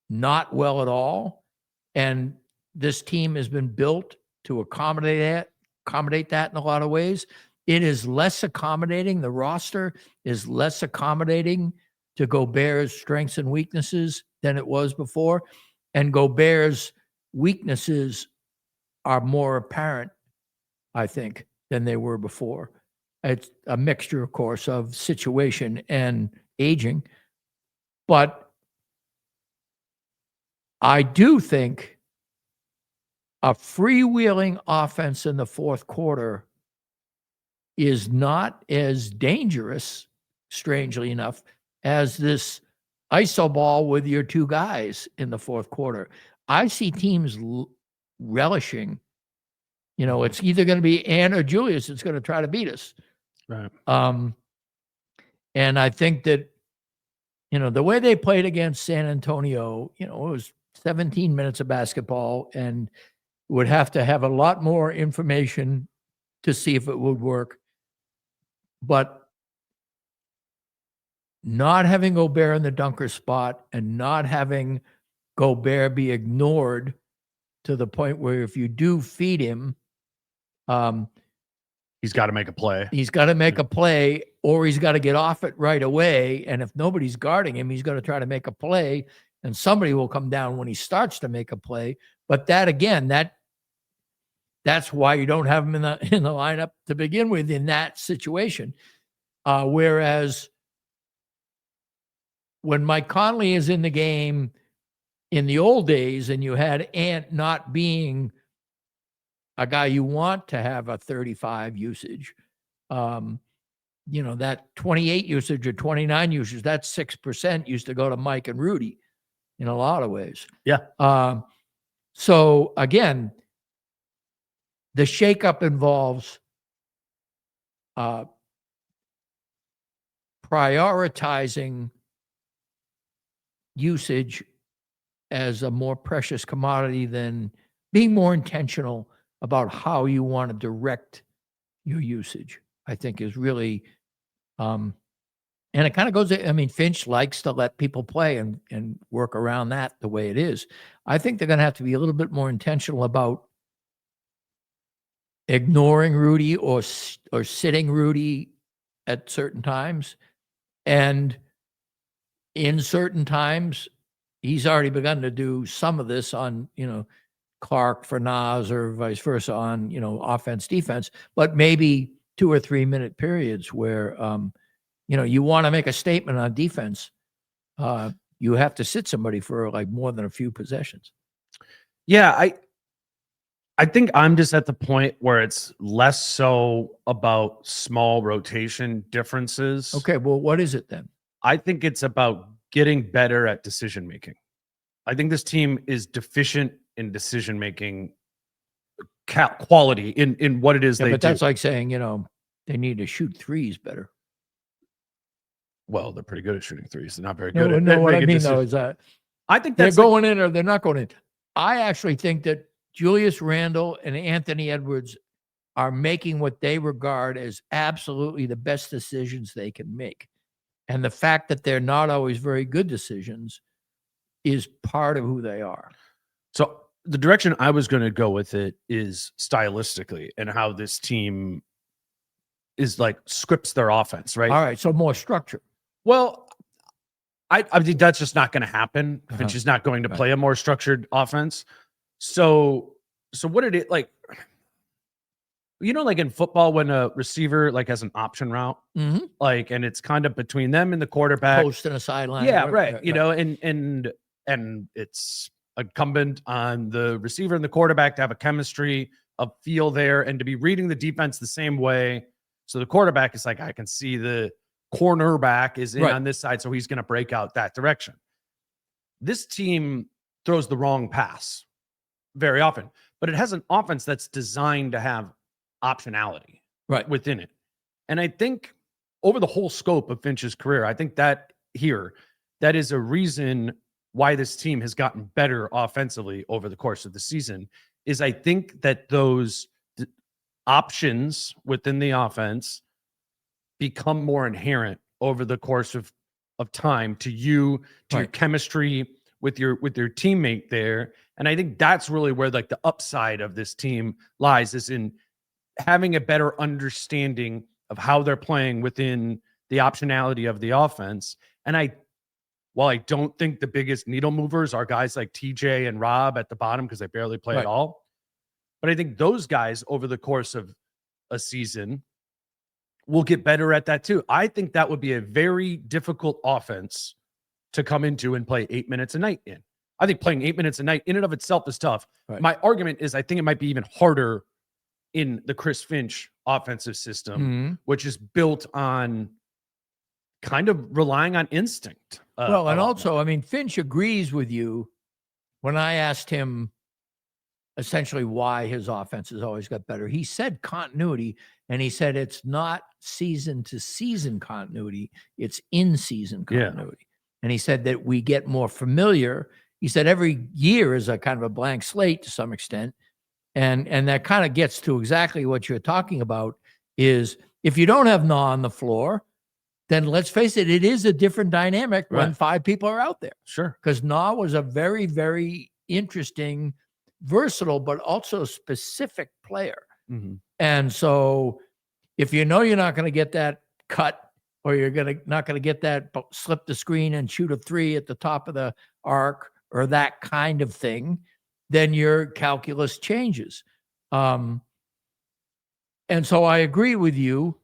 not well at all. And this team has been built to accommodate that in a lot of ways. It is less accommodating. The roster is less accommodating to Gobert's strengths and weaknesses than it was before. And Gobert's weaknesses are more apparent, I think, than they were before. It's a mixture, of course, of situation and aging. But I do think a freewheeling offense in the fourth quarter is not as dangerous, strangely enough, as this iso ball with your two guys in the fourth quarter. I see teams relishing, it's either going to be Ann or Julius that's going to try to beat us. Right. And I think that, the way they played against San Antonio, it was 17 minutes of basketball and would have to have a lot more information to see if it would work. But not having Gobert in the dunker spot and not having Gobert be ignored to the point where if you do feed him, he's got to make a play. He's got to make a play, or he's got to get off it right away. And if nobody's guarding him, he's going to try to make a play, and somebody will come down when he starts to make a play. But that, again, that's why you don't have him in the lineup to begin with in that situation. Whereas when Mike Conley is in the game in the old days, and you had Ant not being a guy you want to have a 35 usage, that 28 usage or 29 usage, that's 6% used to go to Mike and Rudy in a lot of ways. Yeah. So again, the shakeup involves prioritizing usage as a more precious commodity than being more intentional about how you want to direct your usage, I think is really, and it kind of goes, I mean, Finch likes to let people play and work around that the way it is. I think they're going to have to be a little bit more intentional about ignoring Rudy or sitting Rudy at certain times. And in certain times, he's already begun to do some of this on, Clark for Nas or vice versa on, offense, defense, but maybe 2 or 3 minute periods where, you want to make a statement on defense. You have to sit somebody for like more than a few possessions. Yeah. I think I'm just at the point where it's less so about small rotation differences. Okay. Well, what is it then? I think it's about getting better at decision making. I think this team is deficient in decision making quality in what it is they do. But that's like saying, they need to shoot threes better. Well, they're pretty good at shooting threes. They're not very good at what I mean, decisions. though, is that I think they're that's going in or they're not going in. I actually think that Julius Randle and Anthony Edwards are making what they regard as absolutely the best decisions they can make. And the fact that they're not always very good decisions is part of who they are. So the direction I was going to go with it is stylistically and how this team is like scripts their offense, right? All right. So more structure. Well, I think that's just not going to happen. Finch is not going to play a more structured offense. So what did it like? Like in football, when a receiver like has an option route, like, and it's kind of between them and the quarterback, post and a sideline. Yeah, right. And it's incumbent on the receiver and the quarterback to have a chemistry, a feel there, and to be reading the defense the same way. So the quarterback is like, I can see the cornerback is in on this side, so he's going to break out that direction. This team throws the wrong pass very often, but it has an offense that's designed to have optionality within it. And I think over the whole scope of Finch's career, I think that is a reason why this team has gotten better offensively over the course of the season, is I think that those options within the offense become more inherent over the course of time to your chemistry with your teammate there. And I think that's really where like the upside of this team lies, is in having a better understanding of how they're playing within the optionality of the offense. And while I don't think the biggest needle movers are guys like TJ and Rob at the bottom, because they barely play at all, but I think those guys over the course of a season will get better at that too. I think that would be a very difficult offense to come into and play 8 minutes a night in. I think playing 8 minutes a night in and of itself is tough. My argument is I think it might be even harder in the Chris Finch offensive system, which is built on kind of relying on instinct. Well, and also, I mean, Finch agrees with you when I asked him essentially why his offense has always got better. He said continuity, and he said it's not season to season continuity, it's in season continuity. Yeah. And he said that we get more familiar. He said every year is a kind of a blank slate to some extent. And that kind of gets to exactly what you're talking about, is if you don't have Na on the floor, then let's face it, it is a different dynamic when 5 people are out there. Sure. Because Na was a very, very interesting, versatile, but also specific player. And so if you know you're not going to get that cut or you're not gonna get that slip the screen and shoot a 3 at the top of the arc, or that kind of thing, then your calculus changes. And so I agree with you.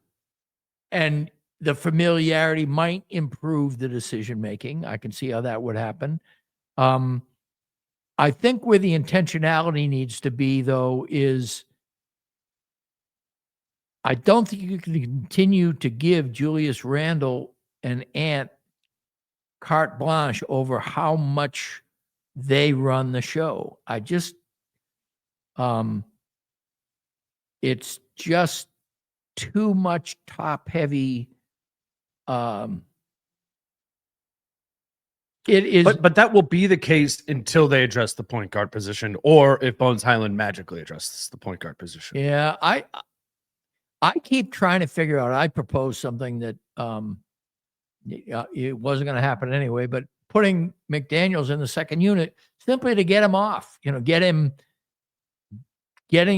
And the familiarity might improve the decision making. I can see how that would happen. I think where the intentionality needs to be, though, is I don't think you can continue to give Julius Randle and Ant carte blanche over how much they run the show. It's just too much top heavy. It is, but that will be the case until they address the point guard position, or if Bones Hyland magically addresses the point guard position. Yeah, I keep trying to figure out. I proposed something that it wasn't going to happen anyway, but putting McDaniels in the second unit simply to get him off, getting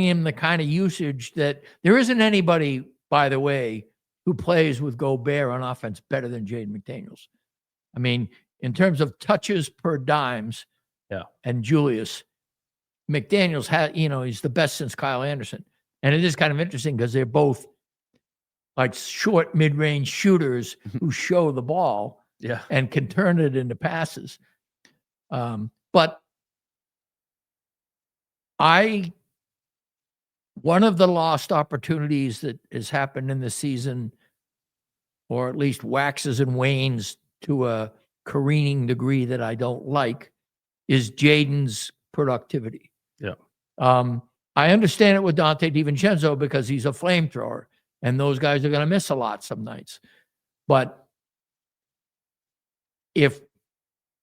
him the kind of usage that there isn't anybody, by the way, who plays with Gobert on offense better than Jaden McDaniels. I mean, in terms of touches per dimes, and Julius, McDaniels he's the best since Kyle Anderson. And it is kind of interesting because they're both like short mid-range shooters who show the ball and can turn it into passes. But one of the lost opportunities that has happened in the season, or at least waxes and wanes to a careening degree that I don't like, is Jaden's productivity. Yeah. I understand it with Dante DiVincenzo because he's a flamethrower, and those guys are going to miss a lot some nights. But if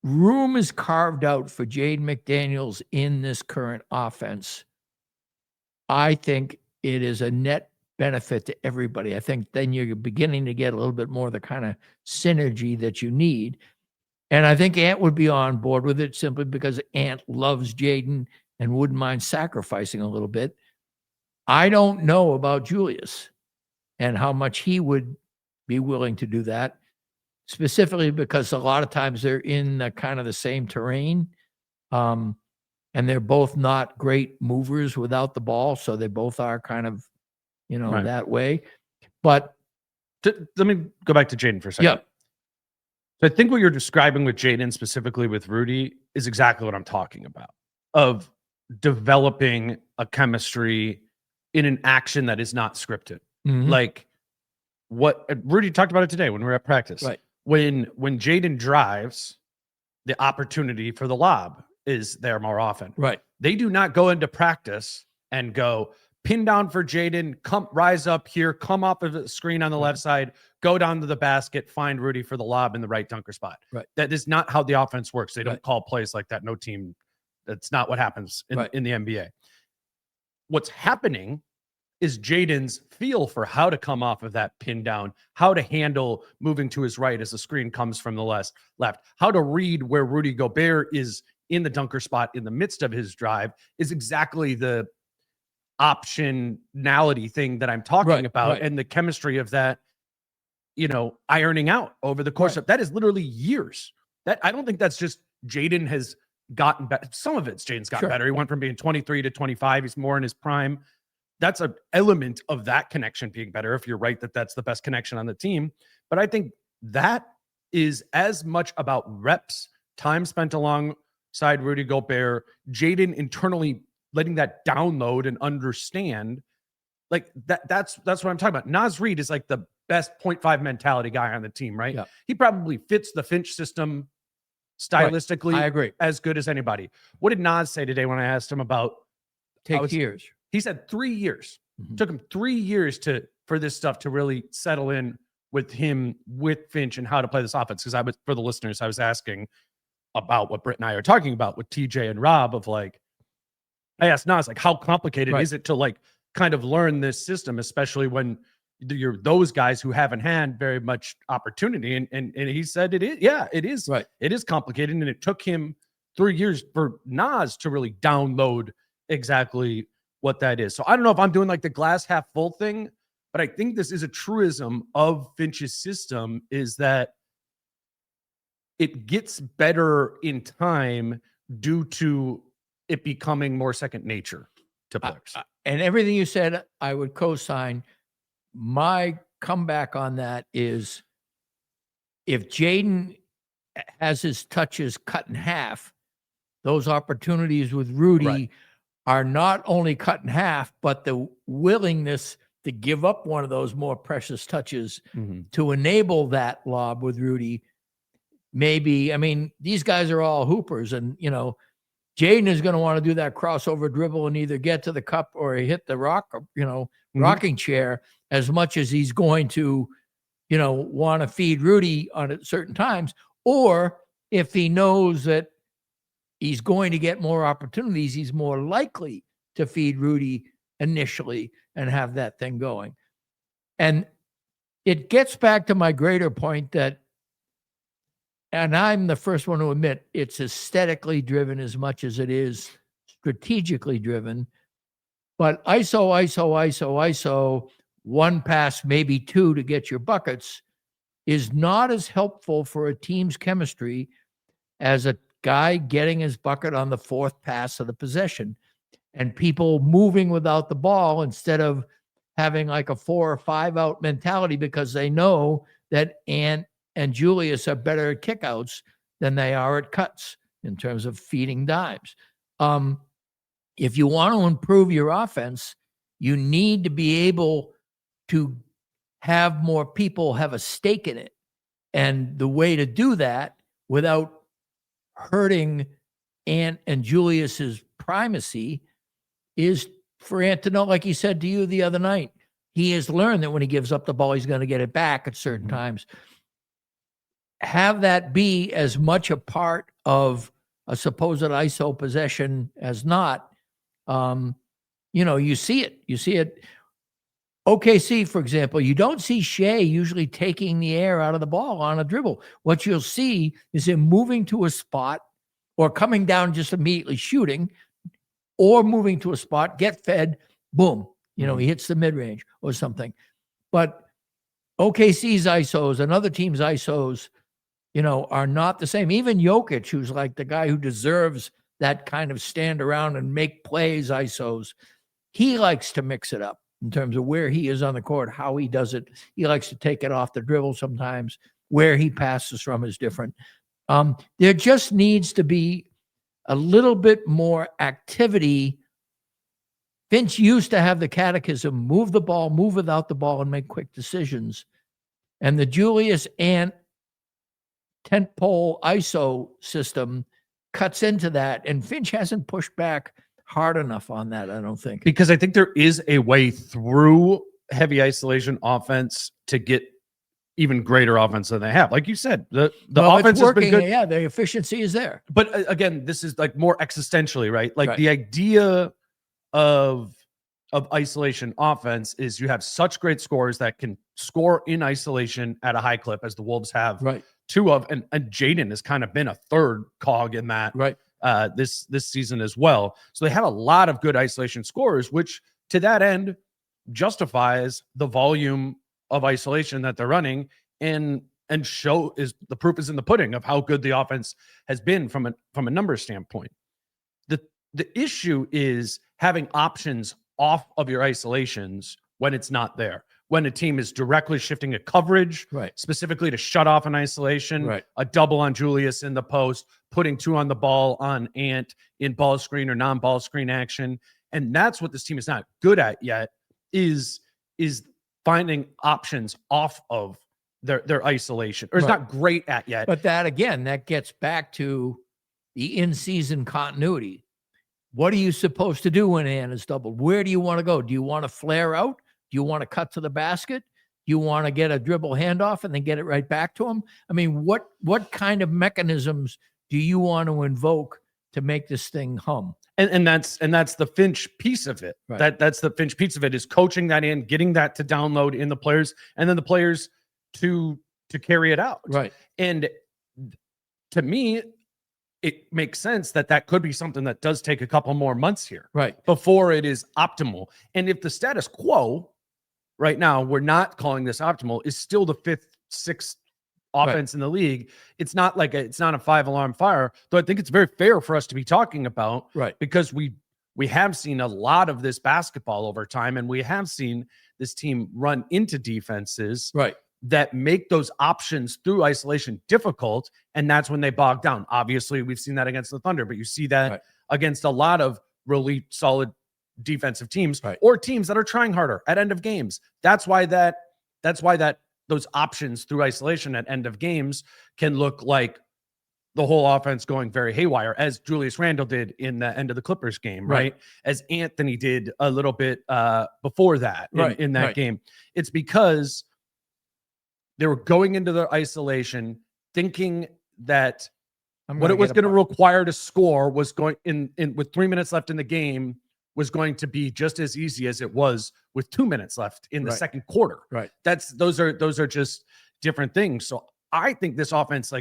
room is carved out for Jaden McDaniels in this current offense, I think it is a net benefit to everybody. I think then you're beginning to get a little bit more of the kind of synergy that you need. And I think Ant would be on board with it simply because Ant loves Jaden and wouldn't mind sacrificing a little bit. I don't know about Julius and how much he would be willing to do that, specifically because a lot of times they're in the kind of the same terrain. And they're both not great movers without the ball. So they both are kind of, that way. But let me go back to Jaden for a second. Yeah. So I think what you're describing with Jaden, specifically with Rudy, is exactly what I'm talking about, of developing a chemistry in an action that is not scripted. Mhm. Like what Rudy talked about it today when we were at practice. Right. When Jaden drives, the opportunity for the lob is there more often. Right. They do not go into practice and go pin down for Jaden, come rise up here, come off of the screen on the left side, go down to the basket, find Rudy for the lob in the right dunker spot. Right. That is not how the offense works. They don't call plays like that. No team. That's not what happens in the NBA. What's happening is Jaden's feel for how to come off of that pin down, how to handle moving to his right as the screen comes from the left, how to read where Rudy Gobert is in the dunker spot in the midst of his drive is exactly the optionality thing that I'm talking about. And the chemistry of that, ironing out over the course of that is literally years. That I don't think that's just Jaden has gotten better. Some of it's Jaden's got better. He went from being 23 to 25. He's more in his prime. That's an element of that connection being better. If you're right that that's the best connection on the team. But I think that is as much about reps, time spent alongside Rudy Gobert, Jaden internally letting that download and understand, like that's what I'm talking about. Naz Reid is like the best 0.5 mentality guy on the team, right? Yeah. He probably fits the Finch system stylistically. I agree. As good as anybody. What did Naz say today when I asked him about Takes years? He said 3 years. Took him 3 years for this stuff to really settle in with him, with Finch, and how to play this offense. Because for the listeners, I was asking about what Britt and I are talking about with TJ and Rob of like, I asked Nas, like, how complicated is it to like kind of learn this system, especially when you're those guys who haven't had very much opportunity. And he said it is. Yeah, it is. Right. It is complicated. And it took him 3 years for Nas to really download exactly what that is. So I don't know if I'm doing like the glass half full thing But I think this is a truism of Finch's system, is that it gets better in time due to it becoming more second nature to players. And everything you said, I would co-sign. My comeback on that is, if Jaden has his touches cut in half, those opportunities with Rudy are not only cut in half, but the willingness to give up one of those more precious touches to enable that lob with Rudy. Maybe, I mean, these guys are all hoopers, and, you know, Jaden is going to want to do that crossover dribble and either get to the cup or hit the rocking chair, as much as he's going to, you know, want to feed Rudy on at certain times. Or if he knows that he's going to get more opportunities, he's more likely to feed Rudy initially and have that thing going. And it gets back to my greater point that, and I'm the first one to admit, it's aesthetically driven as much as it is strategically driven. But ISO, one pass, maybe two to get your buckets, is not as helpful for a team's chemistry as a guy getting his bucket on the fourth pass of the possession, and people moving without the ball instead of having like a 4 or 5 out mentality, because they know that Ant and Julius are better at kickouts than they are at cuts in terms of feeding dimes. If you want to improve your offense, you need to be able to have more people have a stake in it. And the way to do that without hurting Ant and Julius's primacy is for Ant to know, like he said to you the other night, he has learned that when he gives up the ball, he's going to get it back at certain times. Have that be as much a part of a supposed ISO possession as not. You know, you see it. OKC, for example, you don't see Shea usually taking the air out of the ball on a dribble. What you'll see is him moving to a spot, or coming down just immediately shooting, or moving to a spot, get fed, boom. You know, he hits the mid-range or something. But OKC's ISOs and other teams' ISOs, you know, are not the same. Even Jokic, who's like the guy who deserves that kind of stand around and make plays ISOs, he likes to mix it up in terms of where he is on the court, how he does it. He likes to take it off the dribble sometimes. Where he passes from is different. There just needs to be a little bit more activity. Finch used to have the catechism: move the ball, move without the ball, and make quick decisions. And the Julius Ant tentpole ISO system cuts into that, and Finch hasn't pushed back hard enough on that, I don't think. Because I think there is a way through heavy isolation offense to get even greater offense than they have. Like you said, the offense has been good. Yeah, the efficiency is there. But again, this is like more existentially, right? Like the idea of isolation offense is you have such great scorers that can score in isolation at a high clip, as the Wolves have two of, and Jaden has kind of been a third cog in that this season as well. So they have a lot of good isolation scorers, which to that end justifies the volume of isolation that they're running, and show is the proof is in the pudding of how good the offense has been from a numbers standpoint. The issue is having options off of your isolations when it's not there. When a team is directly shifting a coverage, specifically to shut off an isolation, a double on Julius in the post, putting 2 on the ball on Ant in ball screen or non-ball screen action. And that's what this team is not good at yet, is finding options off of their isolation, or it's not great at yet. But that, again, that gets back to the in-season continuity. What are you supposed to do when Ant is doubled? Where do you want to go? Do you want to flare out? Do you want to cut to the basket? Do you want to get a dribble handoff and then get it right back to him? I mean, what kind of mechanisms do you want to invoke to make this thing hum? And that's the Finch piece of it. That's the Finch piece of it, is coaching that in, getting that to download in the players, and then the players to carry it out. And to me, it makes sense that could be something that does take a couple more months here, before it is optimal. And if the status quo right now, we're not calling this optimal, is still the 5th, 6th offense in the league. It's not like it's not a 5-alarm fire, though I think it's very fair for us to be talking about, because we have seen a lot of this basketball over time, and we have seen this team run into defenses that make those options through isolation difficult, and that's when they bog down. Obviously, we've seen that against the Thunder, but you see that against a lot of really solid defensive teams or teams that are trying harder at end of games. That's why those options through isolation at end of games can look like the whole offense going very haywire, as Julius Randle did in the end of the Clippers game, right? As Anthony did a little bit before that in that game. It's because they were going into their isolation thinking that what it was going to require to score was going in with 3 minutes left in the game was going to be just as easy as it was with 2 minutes left in the second quarter. Those are just different things. So I think this offense,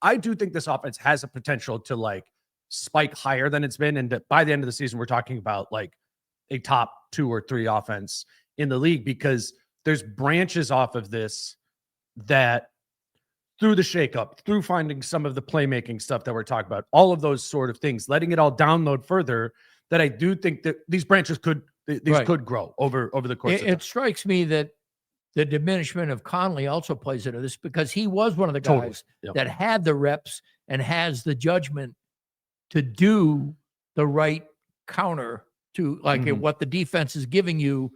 I do think this offense has a potential to spike higher than it's been. And by the end of the season, we're talking about a top 2 or 3 offense in the league, because there's branches off of this that through the shakeup, through finding some of the playmaking stuff that we're talking about, all of those sort of things, letting it all download further, that I do think that these branches could grow over the course of time. It strikes me that the diminishment of Conley also plays into this, because he was one of the guys that had the reps and has the judgment to do the right counter to what the defense is giving you.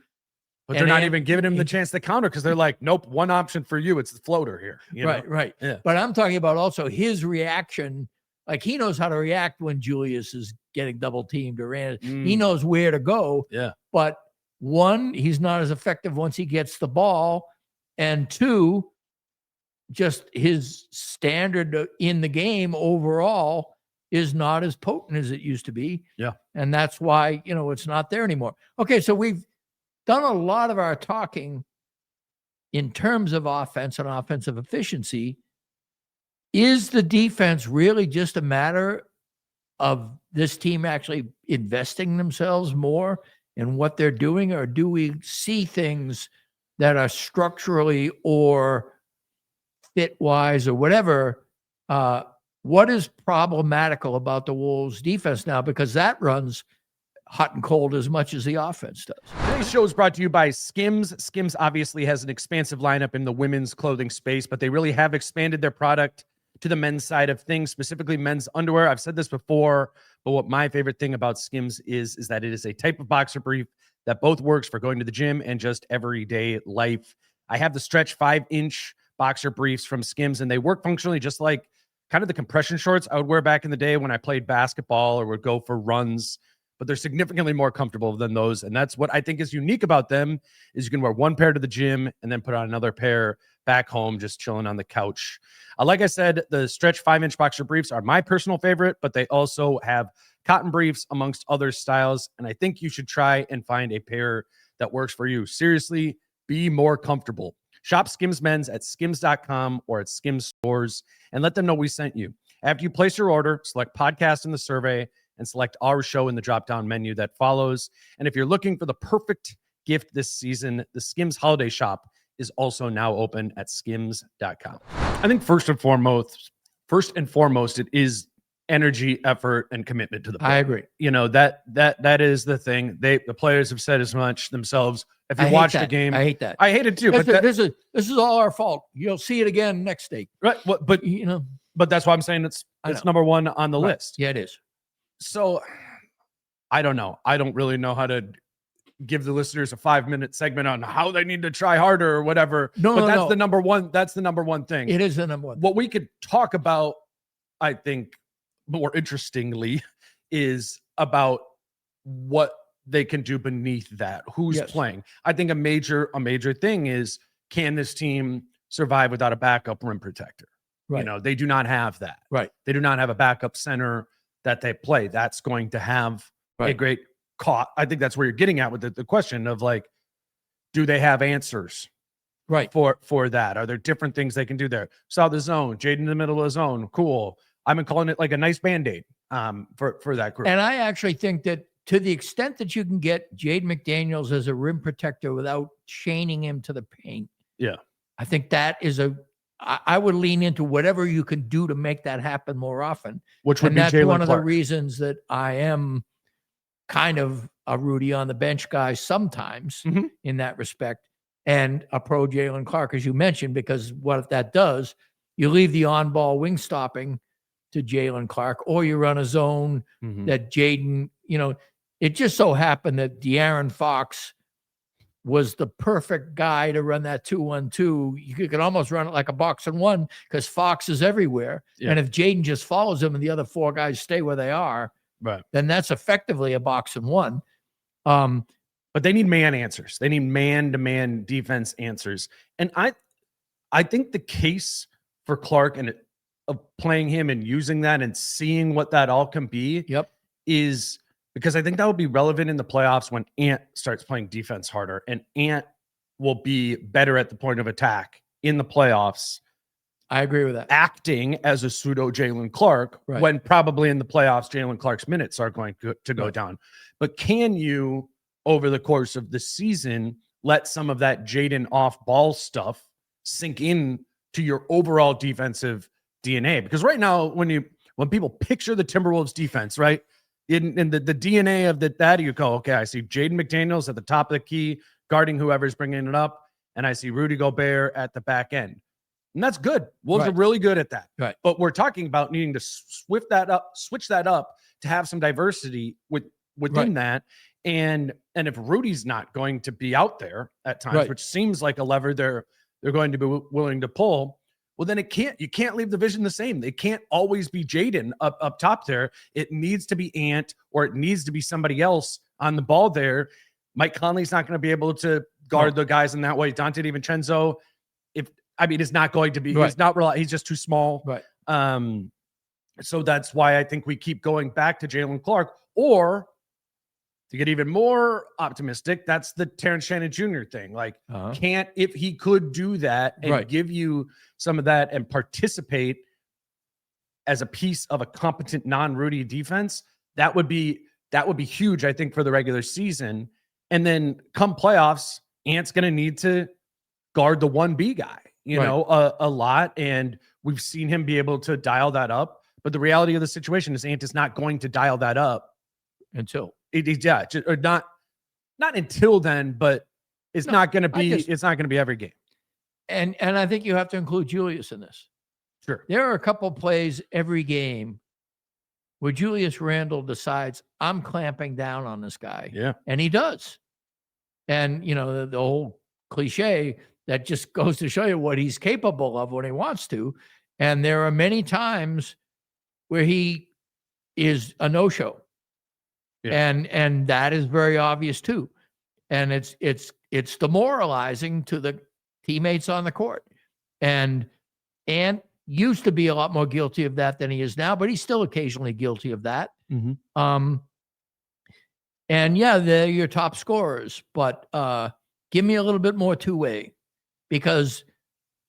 But they're not even giving him the chance to counter, because they're like, nope, one option for you. It's the floater here. Right. Yeah. But I'm talking about also his reaction. He knows how to react when Julius is getting double teamed or he knows where to go. Yeah. But 1, he's not as effective once he gets the ball. And 2, just his standard in the game overall is not as potent as it used to be. Yeah. And that's why, it's not there anymore. Okay. So we've done a lot of our talking in terms of offense and offensive efficiency. Is the defense really just a matter of this team actually investing themselves more in what they're doing, or do we see things that are structurally or fit-wise or whatever? What is problematical about the Wolves defense now? Because that runs hot and cold as much as the offense does. Today's show is brought to you by Skims. Skims obviously has an expansive lineup in the women's clothing space, but they really have expanded their product to the men's side of things, specifically men's underwear. I've said this before, but what my favorite thing about Skims is that it is a type of boxer brief that both works for going to the gym and just everyday life. I have the stretch 5-inch boxer briefs from Skims, and they work functionally just like kind of the compression shorts I would wear back in the day when I played basketball or would go for runs, but they're significantly more comfortable than those. And that's what I think is unique about them, is you can wear one pair to the gym and then put on another pair back home, just chilling on the couch. Like I said, the stretch 5-inch boxer briefs are my personal favorite, but they also have cotton briefs amongst other styles. And I think you should try and find a pair that works for you. Seriously, be more comfortable. Shop Skims Men's at skims.com or at Skims stores and let them know we sent you. After you place your order, select podcast in the survey and select our show in the drop-down menu that follows. And if you're looking for the perfect gift this season, the Skims Holiday Shop is also now open at skims.com. I think first and foremost, it is energy, effort, and commitment to the play. I agree. That is the thing. The players have said as much themselves. If you watch the game, I hate that. I hate it too. This is all our fault. You'll see it again next day. Right. But that's why I'm saying it's number one on the list. Yeah, it is. So I don't know. I don't really know how to give the listeners a 5-minute segment on how they need to try harder or whatever. That's the number one. That's the number one thing. It is the number one. What we could talk about, I think, more interestingly, is about what they can do beneath that. Who's playing? I think a major thing is, can this team survive without a backup rim protector? Right. They do not have that. Right. They do not have a backup center that they play. That's going to have a great caught. I think that's where you're getting at with the question of do they have answers for that? Are there different things they can do there? Saw the zone, Jade in the middle of the zone. Cool. I've been calling it like a nice Band-Aid for that group. And I actually think that to the extent that you can get Jade McDaniels as a rim protector without chaining him to the paint. Yeah. I think that is I would lean into whatever you can do to make that happen more often. Which would And be that's Jalen one of the Clark. reasons that I am kind of a Rudy on the bench guy sometimes in that respect, and a pro Jalen Clark, as you mentioned, because what that does, you leave the on-ball wing stopping to Jalen Clark, or you run a zone that Jaden, it just so happened that De'Aaron Fox was the perfect guy to run that 2-1-2. You could almost run it like a box and one because Fox is everywhere. Yeah. And if Jaden just follows him and the other four guys stay where they are, then that's effectively a box and one. But they need man answers. They need man-to-man defense answers. And I think the case for Clark and of playing him and using that and seeing what that all can be is because I think that will be relevant in the playoffs when Ant starts playing defense harder, and Ant will be better at the point of attack in the playoffs. I agree with that. Acting as a pseudo Jalen Clark when probably in the playoffs, Jalen Clark's minutes are going to go down. But can you, over the course of the season, let some of that Jaden off-ball stuff sink in to your overall defensive DNA? Because right now, when people picture the Timberwolves defense, right, in the DNA of that, you go, okay, I see Jaden McDaniels at the top of the key, guarding whoever's bringing it up, and I see Rudy Gobert at the back end. And that's good. Wolves are really good at that. Right. But we're talking about needing to switch that up to have some diversity within that. And if Rudy's not going to be out there at times, which seems like a lever they're going to be willing to pull, well, then you can't leave the vision the same. They can't always be Jaden up top there. It needs to be Ant, or it needs to be somebody else on the ball there. Mike Conley's not going to be able to guard the guys in that way. Dante DiVincenzo, it's not going to be. He's not real. He's just too small. Right. So that's why I think we keep going back to Jalen Clark. Or to get even more optimistic, that's the Terrence Shannon Jr. thing. Like, if he could do that and give you some of that and participate as a piece of a competent non-Rudy defense, that would be huge, I think, for the regular season. And then come playoffs, Ant's going to need to guard the 1B guy, a lot. And we've seen him be able to dial that up. But the reality of the situation is Ant is not going to dial that up until not until then, but it's not going to be. It's not going to be every game. And I think you have to include Julius in this. Sure, there are a couple plays every game where Julius Randle decides I'm clamping down on this guy. Yeah, and he does. And the whole cliche that just goes to show you what he's capable of when he wants to. And there are many times where he is a no-show. Yeah. And that is very obvious too. And it's demoralizing to the teammates on the court. And Ant used to be a lot more guilty of that than he is now, but he's still occasionally guilty of that. And yeah, they're your top scorers, but give me a little bit more two-way, because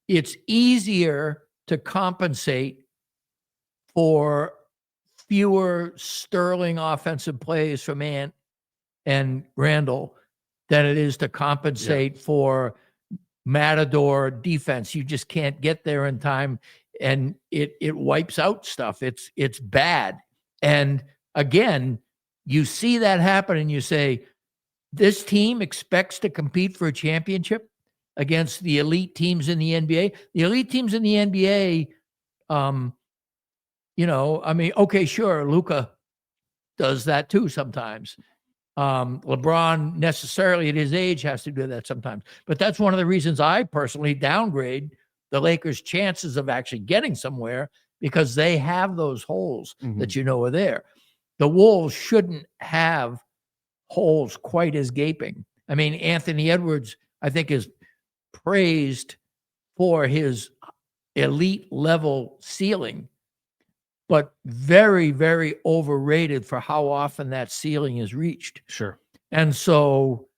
it's easier to compensate for fewer sterling offensive plays from Ant and Randall than it is to compensate for matador defense. You just can't get there in time, and it wipes out stuff. It's bad. And again, you see that happen and you say, this team expects to compete for a championship against the elite teams in the NBA. The elite teams in the NBA, okay, sure, Luka does that too sometimes. LeBron necessarily at his age has to do that sometimes. But that's one of the reasons I personally downgrade the Lakers' chances of actually getting somewhere, because they have those holes that are there. The Wolves shouldn't have holes quite as gaping. I mean, Anthony Edwards, I think, is praised for his elite level ceiling, but very, very overrated for how often that ceiling is reached. Sure. And so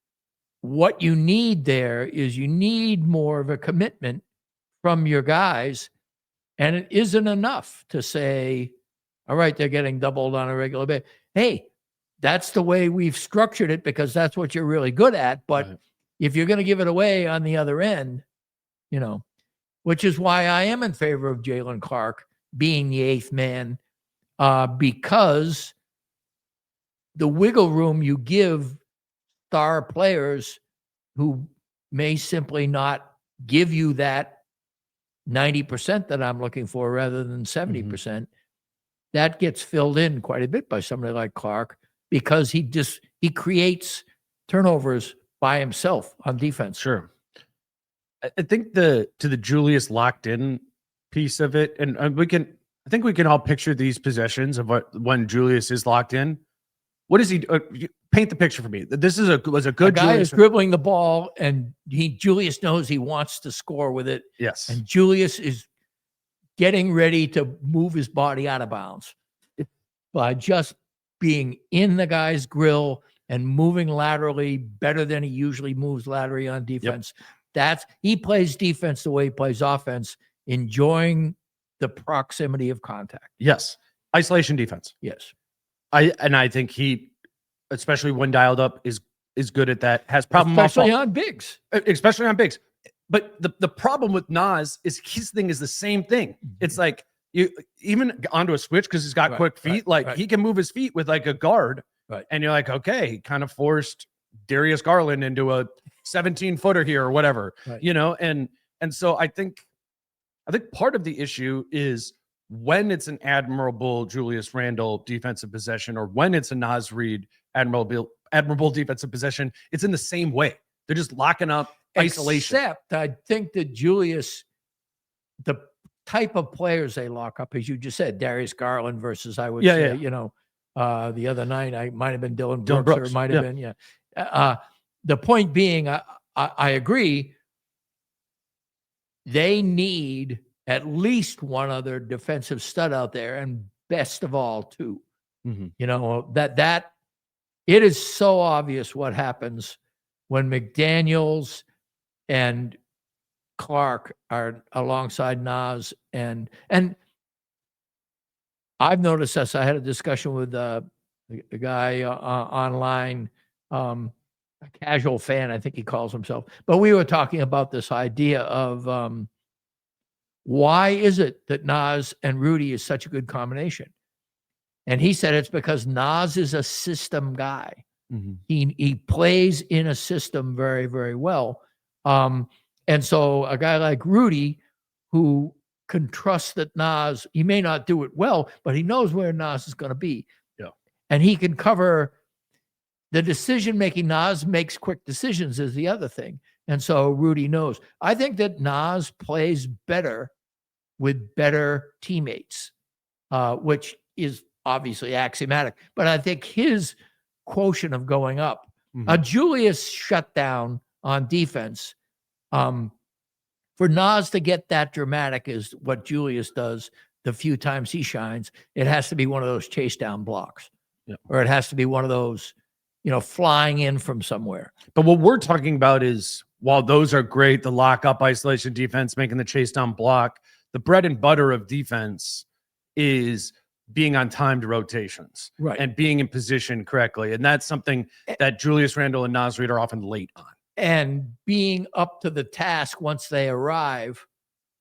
what you need there is you need more of a commitment from your guys. And it isn't enough to say, all right, they're getting doubled on a regular basis. Hey, that's the way we've structured it because that's what you're really good at. But Right. if you're going to give it away on the other end, which is why I am in favor of Jalen Clark being the eighth man, because the wiggle room you give star players who may simply not give you that 90% that I'm looking for rather than 70%, that gets filled in quite a bit by somebody like Clark because he creates turnovers by himself on defense. Sure. I think to the Julius locked in piece of it, and I think we can all picture these possessions of when Julius is locked in. What is he? Paint the picture for me. This was a good guy Julius. is dribbling the ball, and Julius knows he wants to score with it. Yes, and Julius is getting ready to move his body out of bounds by just being in the guy's grill and moving laterally better than he usually moves laterally on defense. He plays defense the way he plays offense, enjoying the proximity of contact. Yes, isolation defense. Yes. I think he, especially when dialed up, is good at that. Has problem especially on bigs. Especially on bigs. But the problem with Nas is his thing is the same thing. It's like you even onto a switch because he's got quick feet. He can move his feet with like a guard. Right. And you're like, okay, he kind of forced Darius Garland into a 17-footer here or whatever. Right. And so I think part of the issue is when it's an admirable Julius Randle defensive possession or when it's a Naz Reid admirable defensive possession, it's in the same way. They're just locking up isolation. Except I think that Julius, the type of players they lock up, as you just said, Darius Garland versus I would say, the other night I might have been Dylan Brooks. Or it might have been, the point being, I agree. They need at least one other defensive stud out there, and best of all, two. That it is so obvious what happens when McDaniels and Clark are alongside Nas, and I've noticed this. I had a discussion with a guy online, a casual fan, I think he calls himself, but we were talking about this idea of why is it that Nas and Rudy is such a good combination? And he said it's because Nas is a system guy. He plays in a system very, very well. And so a guy like Rudy, who can trust that Nas, he may not do it well, but he knows where Nas is going to be. Yeah. And he can cover the decision-making. Nas makes quick decisions is the other thing. And so Rudy knows. I think that Nas plays better with better teammates, which is obviously axiomatic. But I think his quotient of going up, a Julius shutdown on defense, for Nas to get that dramatic is what Julius does the few times he shines. It has to be one of those chase down blocks, or it has to be one of those, flying in from somewhere. But what we're talking about is, while those are great, the lock-up isolation defense, making the chase down block, the bread and butter of defense is being on timed rotations, right, and being in position correctly. And that's something that Julius Randle and Naz Reid are often late on. And being up to the task once they arrive.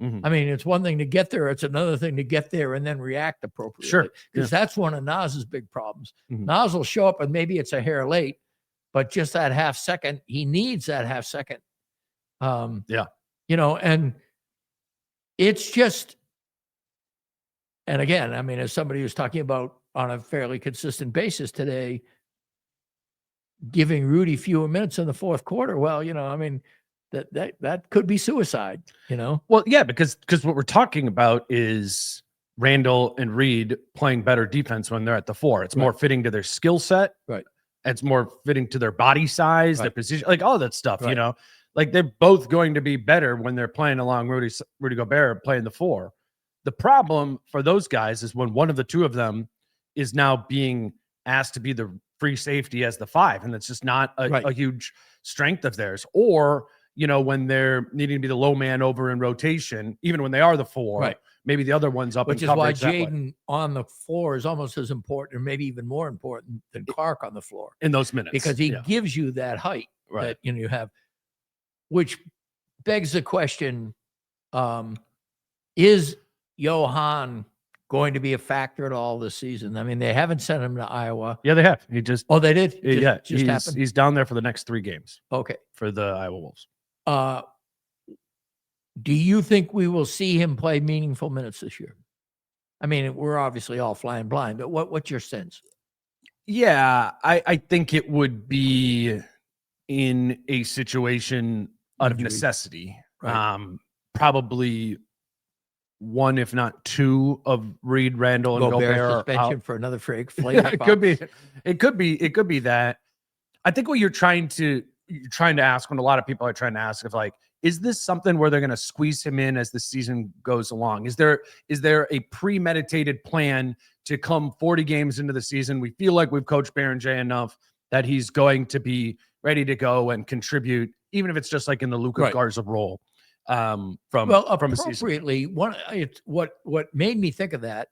I mean, it's one thing to get there. It's another thing to get there and then react appropriately. Sure. Because that's one of Naz's big problems. Naz will show up and maybe it's a hair late, but just that half second, he needs that half second. And it's just, and again, I mean, as somebody who's talking about on a fairly consistent basis today, giving Rudy fewer minutes in the fourth quarter. Well, I mean, that could be suicide, Well, yeah, because what we're talking about is Randle and Reid playing better defense when they're at the four. It's more fitting to their skill set. Right. It's more fitting to their body size, their position, like all that stuff, Right. Like they're both going to be better when they're playing along Rudy Gobert playing the four. The problem for those guys is when one of the two of them is now being asked to be the free safety as the five, and that's just not a huge strength of theirs. Or, when they're needing to be the low man over in rotation, even when they are the four, maybe the other one's up which in is why coverage that way. Jaden on the floor is almost as important, or maybe even more important than Clark on the floor in those minutes because he gives you that height that you have, which begs the question: is Johan going to be a factor at all this season? I mean, they haven't sent him to Iowa. Yeah, they have. He just they did. Just happened. He's down there for the next 3 games. Okay, for the Iowa Wolves. Do you think we will see him play meaningful minutes this year? I mean, we're obviously all flying blind, but what's your sense? Yeah, I think it would be in a situation out of necessity. Right. Probably 1, if not 2, of Reed, Randall, and Gobert suspension for another frig. It could be. It could be that. I think what you're trying to ask, when a lot of people are trying to ask, is like, is this something where they're going to squeeze him in as the season goes along? Is there a premeditated plan to come 40 games into the season? We feel like we've coached Beringer enough that he's going to be ready to go and contribute, even if it's just like in the Luka Garza role. From appropriately, what made me think of that,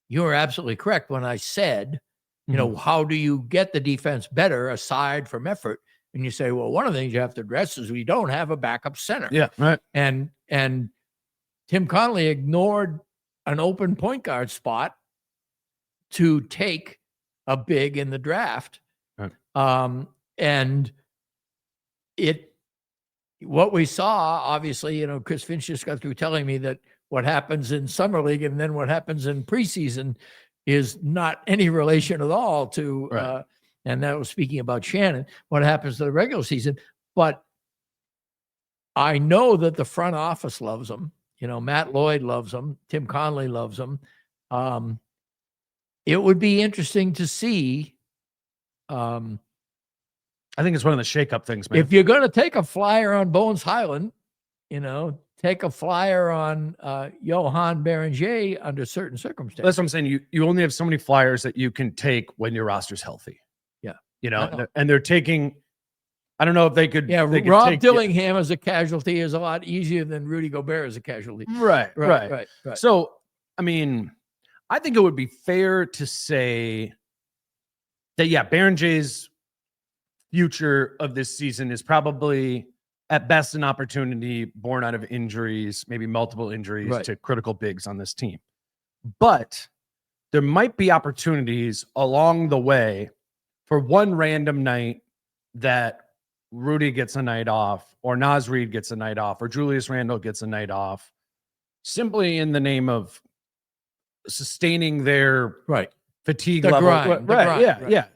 you were absolutely correct when I said, you know, how do you get the defense better aside from effort? And you say, well, one of the things you have to address is we don't have a backup center. Yeah, right. And Tim Connolly ignored an open point guard spot to take a big in the draft. Right. And what we saw, obviously, you know, Chris Finch just got through telling me that what happens in summer league and then what happens in preseason is not any relation at all to, and that was speaking about Shannon, what happens to the regular season. But I know that the front office loves him. You know, Matt Lloyd loves him. Tim Connolly loves him. It would be interesting to see. I think it's one of the shakeup things, man. If you're going to take a flyer on Bones Hyland, you know, take a flyer on Joan Beringer under certain circumstances. That's what I'm saying. You only have so many flyers that you can take when your roster's healthy. Yeah. You know, and they're taking, I don't know if they could. Yeah. Rob Dillingham as a casualty is a lot easier than Rudy Gobert as a casualty. Right. So, I mean, I think it would be fair to say that, yeah, Beringer's future of this season is probably at best an opportunity born out of injuries, maybe multiple injuries to critical bigs on this team. But there might be opportunities along the way for one random night that Rudy gets a night off, or Naz Reid gets a night off, or Julius Randle gets a night off, simply in the name of sustaining their fatigue level. Yeah.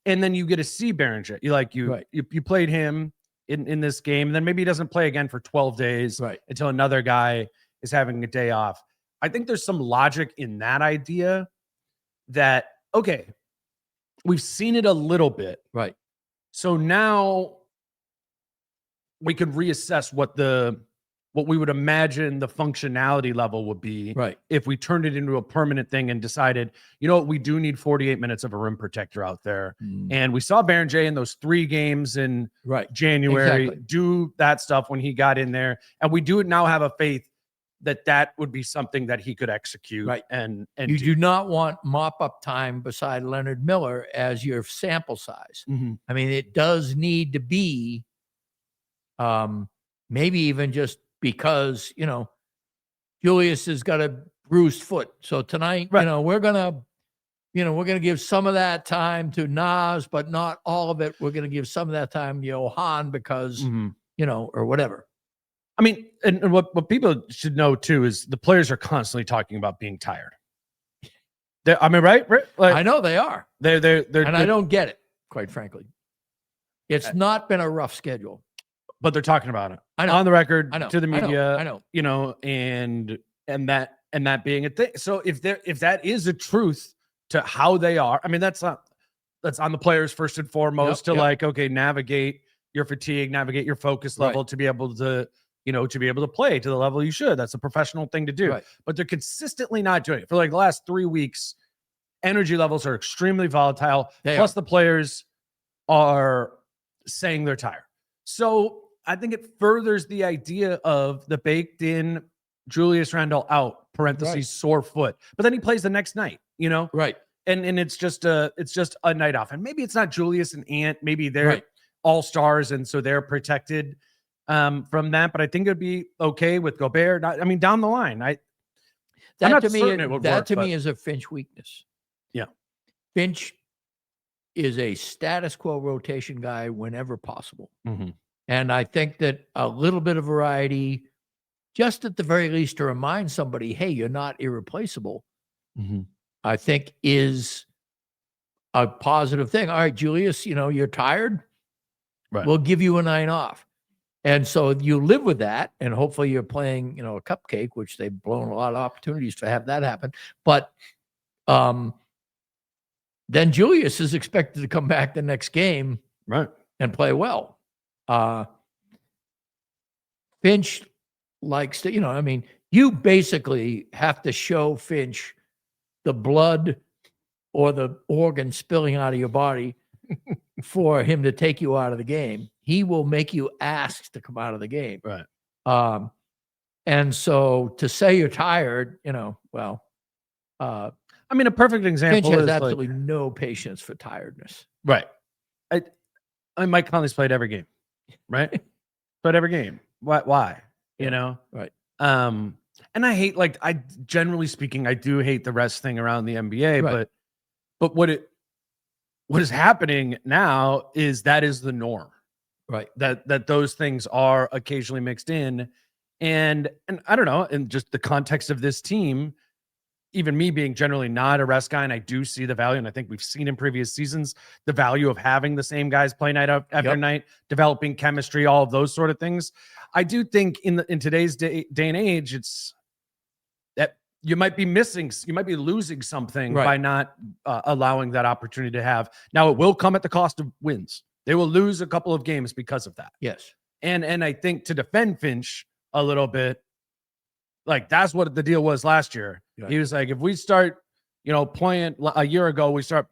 And then you get to see Beringer. You played him in this game, and then maybe he doesn't play again for 12 days until another guy is having a day off. I think there's some logic in that idea that, okay, we've seen it a little bit. Right. So now we could reassess what we would imagine the functionality level would be if we turned it into a permanent thing and decided, you know what, we do need 48 minutes of a rim protector out there. And we saw Beringer in those 3 games in January do that stuff when he got in there. And we do now have a faith that would be something that he could execute. And you do not want mop-up time beside Leonard Miller as your sample size. I mean, it does need to be maybe even just because, you know, Julius has got a bruised foot. So tonight, you know, we're going to give some of that time to Naz, but not all of it. We're going to give some of that time to Johan because, you know, or whatever. I mean, and what people should know too is the players are constantly talking about being tired. I mean, right? Like, I know they are. They're I don't get it, quite frankly. It's not been a rough schedule. But they're talking about it. I know. On the record, I know. to the media. I know. You know, and that being a thing. So if that is a truth to how they are, I mean, that's on the players first and foremost to like, okay, navigate your fatigue, navigate your focus level to be able to, you know, to be able to play to the level you should. That's a professional thing to do. But they're consistently not doing it. For like the last 3 weeks, energy levels are extremely volatile. Plus the players are saying they're tired. So I think it furthers the idea of the baked in Julius Randle out, parentheses, Right. sore foot. But then he plays the next night, you know? Right. And it's just a night off. And maybe it's not Julius and Ant. Maybe they're Right. all-stars, and so they're protected from that. But I think it'd be okay with Gobert. Down the line. That to me is a Finch weakness. Yeah. Finch is a status quo rotation guy whenever possible. Mm-hmm. And I think that a little bit of variety, just at the very least to remind somebody, hey, you're not irreplaceable, Mm-hmm. I think is a positive thing. All right, Julius, you're tired. Right. We'll give you a 9 off. And so you live with that, and hopefully you're playing, a cupcake, which they've blown a lot of opportunities to have that happen. But then Julius is expected to come back the next game, right, and play well. Finch likes to, you basically have to show Finch the blood or the organ spilling out of your body for him to take you out of the game. He will make you ask to come out of the game. right. And so to say you're tired, a perfect example Finch has is absolutely no patience for tiredness. Right. Mike Conley's played every game, right? Played every game. Why? Right. And I hate, generally speaking, I do hate the rest thing around the NBA, Right. but what is happening now is that is the norm, right? That those things are occasionally mixed in, and I don't know, in just the context of this team, even me being generally not a rest guy, and I do see the value, and I think we've seen in previous seasons the value of having the same guys play night after night, developing chemistry, all of those sort of things. I do think in today's day and age, it's that you might be losing something by not allowing that opportunity to have. Now, it will come at the cost of wins. They will lose a couple of games because of that. Yes. And I think to defend Finch a little bit, that's what the deal was last year. Right. He was like, if we start, playing a year ago, we start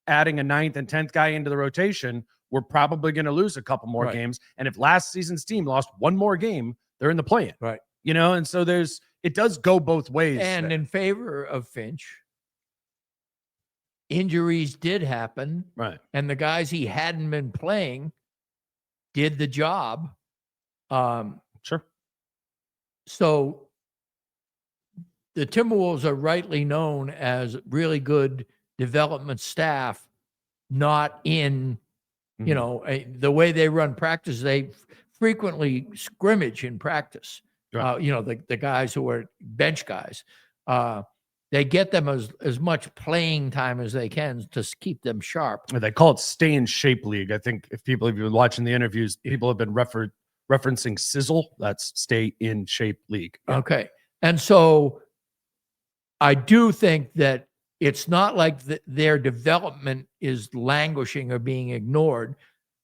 adding a 9th and 10th guy into the rotation, we're probably going to lose a couple more games. And if last season's team lost one more game, they're in the play-in. Right. And so it does go both ways. And in favor of Finch, injuries did happen. Right. And the guys he hadn't been playing did the job. Sure. So the Timberwolves are rightly known as really good development staff, not in, the way they run practice. They frequently scrimmage in practice. Right. The guys who are bench guys, they get them as much playing time as they can to keep them sharp. They call it stay in shape league. I think if people have been watching the interviews, people have been referencing sizzle. That's stay in shape league. Yeah. Okay. And so I do think that it's not like their development is languishing or being ignored,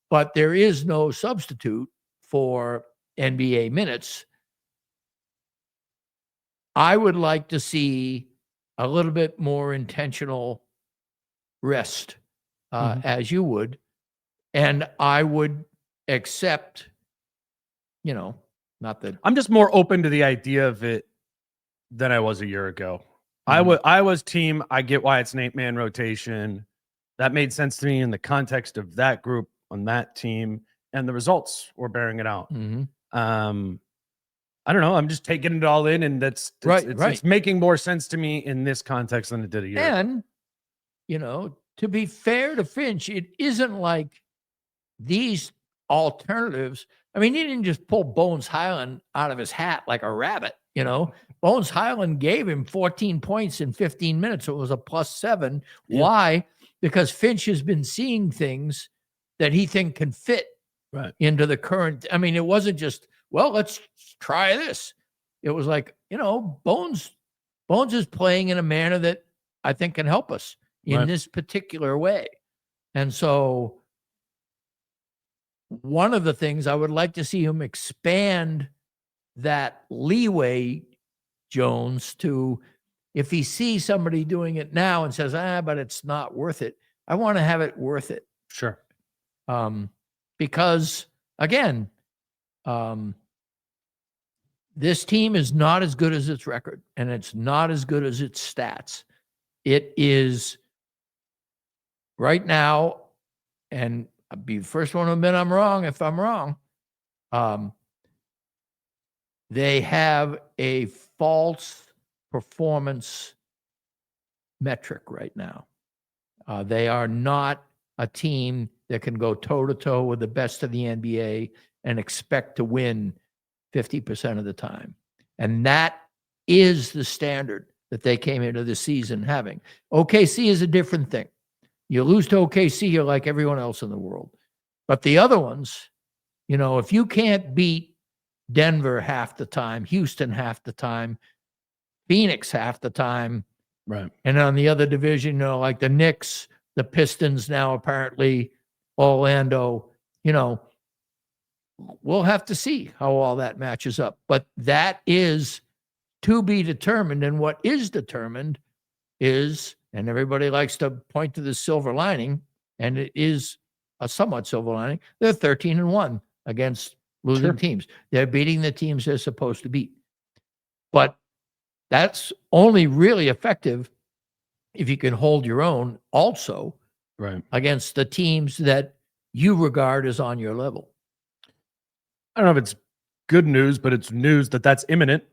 but there is no substitute for NBA minutes. I would like to see a little bit more intentional rest, as you would, and I would accept, not that I'm just more open to the idea of it than I was a year ago. I was team, I get why it's an 8-man rotation. That made sense to me in the context of that group on that team, and the results were bearing it out. I don't know. I'm just taking it all in, and it's making more sense to me in this context than it did a year ago. And, to be fair to Finch, it isn't like these alternatives. I mean, he didn't just pull Bones Hyland out of his hat like a rabbit, Bones Hyland gave him 14 points in 15 minutes. So it was a +7. Yeah. Why? Because Finch has been seeing things that he think can fit into the current. I mean, it wasn't just, well, let's try this. It was like, Bones is playing in a manner that I think can help us in this particular way. And so one of the things I would like to see him expand that leeway, Jones, to if he sees somebody doing it now and says, but it's not worth it. I want to have it worth it. Sure. Because again, this team is not as good as its record, and it's not as good as its stats. It is right now, and I'll be the first one to admit I'm wrong if I'm wrong. They have a false performance metric right now. They are not a team that can go toe-to-toe with the best of the NBA and expect to win 50% of the time. And that is the standard that they came into the season having. OKC is a different thing. You lose to OKC, you're like everyone else in the world. But the other ones, you know, if you can't beat Denver half the time, Houston half the time, Phoenix half the time, right? And on the other division, you know, like the Knicks, the Pistons, now apparently Orlando, you know, we'll have to see how all that matches up. But that is to be determined. And what is determined is, and everybody likes to point to the silver lining, and it is a somewhat silver lining, they're 13-1 against losing teams. They're beating the teams they're supposed to beat. But that's only really effective if you can hold your own also against the teams that you regard as on your level. I don't know if it's good news, but it's news that that's imminent.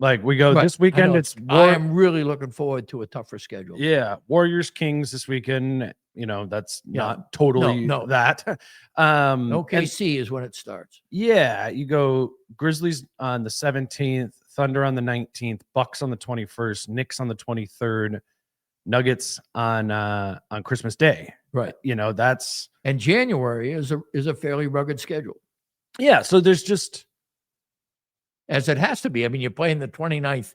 Like we go this weekend, I am really looking forward to a tougher schedule. Yeah. Warriors, Kings this weekend. You know, that's not totally that. OKC is when it starts. Yeah. You go Grizzlies on the 17th, Thunder on the 19th, Bucks on the 21st, Knicks on the 23rd, Nuggets on Christmas Day. Right. You know, that's, and January is a fairly rugged schedule. Yeah. So there's just, as it has to be. I mean, you're playing the 29th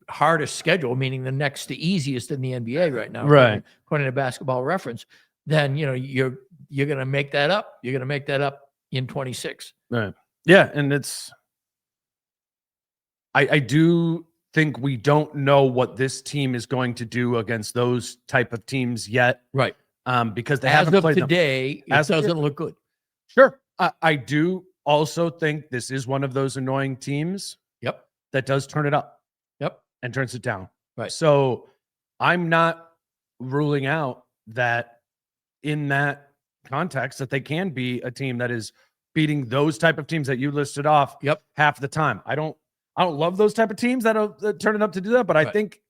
hardest schedule, meaning the next to easiest in the NBA right now, right? According to Basketball Reference, then you know you're going to make that up. You're going to make that up in 26. Right. Yeah, and it's. I do think we don't know what this team is going to do against those type of teams yet, right? Because they haven't played today. Them. It doesn't look good. Sure, I do also think this is one of those annoying teams. Yep. That does turn it up. Yep. And turns it down. Right. So I'm not ruling out that in that context that they can be a team that is beating those type of teams that you listed off half the time. I don't love those type of teams that turn it up to do that, but I think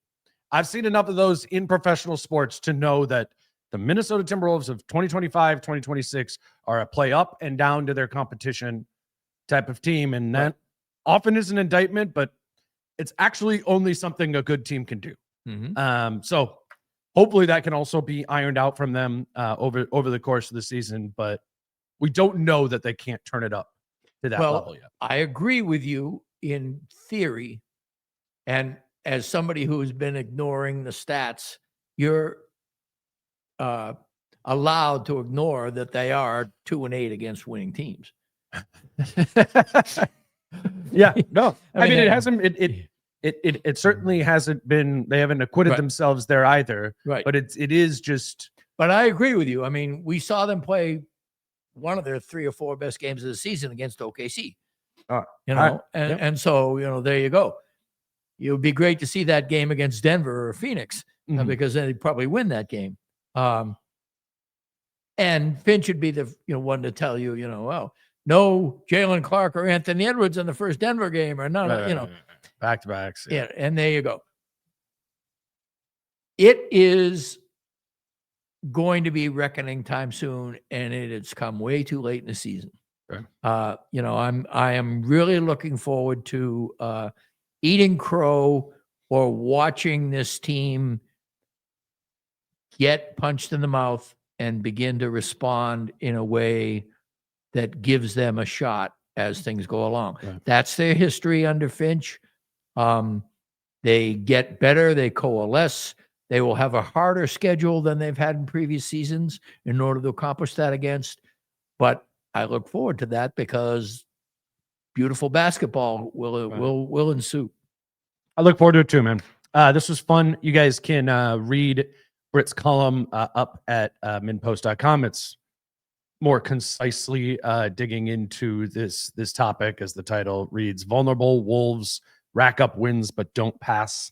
I've seen enough of those in professional sports to know that the Minnesota Timberwolves of 2025, 2026 are a play up and down to their competition type of team. And that often is an indictment, but it's actually only something a good team can do. Mm-hmm. So hopefully that can also be ironed out from them over the course of the season, but we don't know that they can't turn it up to that level yet. I agree with you in theory. And as somebody who has been ignoring the stats, you're allowed to ignore that they are 2-8 against winning teams. Yeah, no, I mean, it hasn't, it certainly hasn't been, they haven't acquitted themselves there either. Right. But it is just, but I agree with you. I mean, we saw them play one of their 3 or 4 best games of the season against OKC, you know, and so, you know, there you go. It would be great to see that game against Denver or Phoenix because they'd probably win that game. And Finch would be the one to tell you, you know, well, no Jalen Clark or Anthony Edwards in the first Denver game or none, you know, back-to-backs. Yeah. And there you go. It is going to be reckoning time soon, and it's come way too late in the season. You know, I am really looking forward to eating crow or watching this team get punched in the mouth and begin to respond in a way that gives them a shot as things go along. That's their history under Finch. They get better, they coalesce. They will have a harder schedule than they've had in previous seasons in order to accomplish that against. But I look forward to that because beautiful basketball will ensue. I look forward to it too, man. This was fun. You guys can read Britt's column up at minpost.com. It's more concisely digging into this topic, as the title reads, Vulnerable Wolves Rack Up Wins But Don't Pass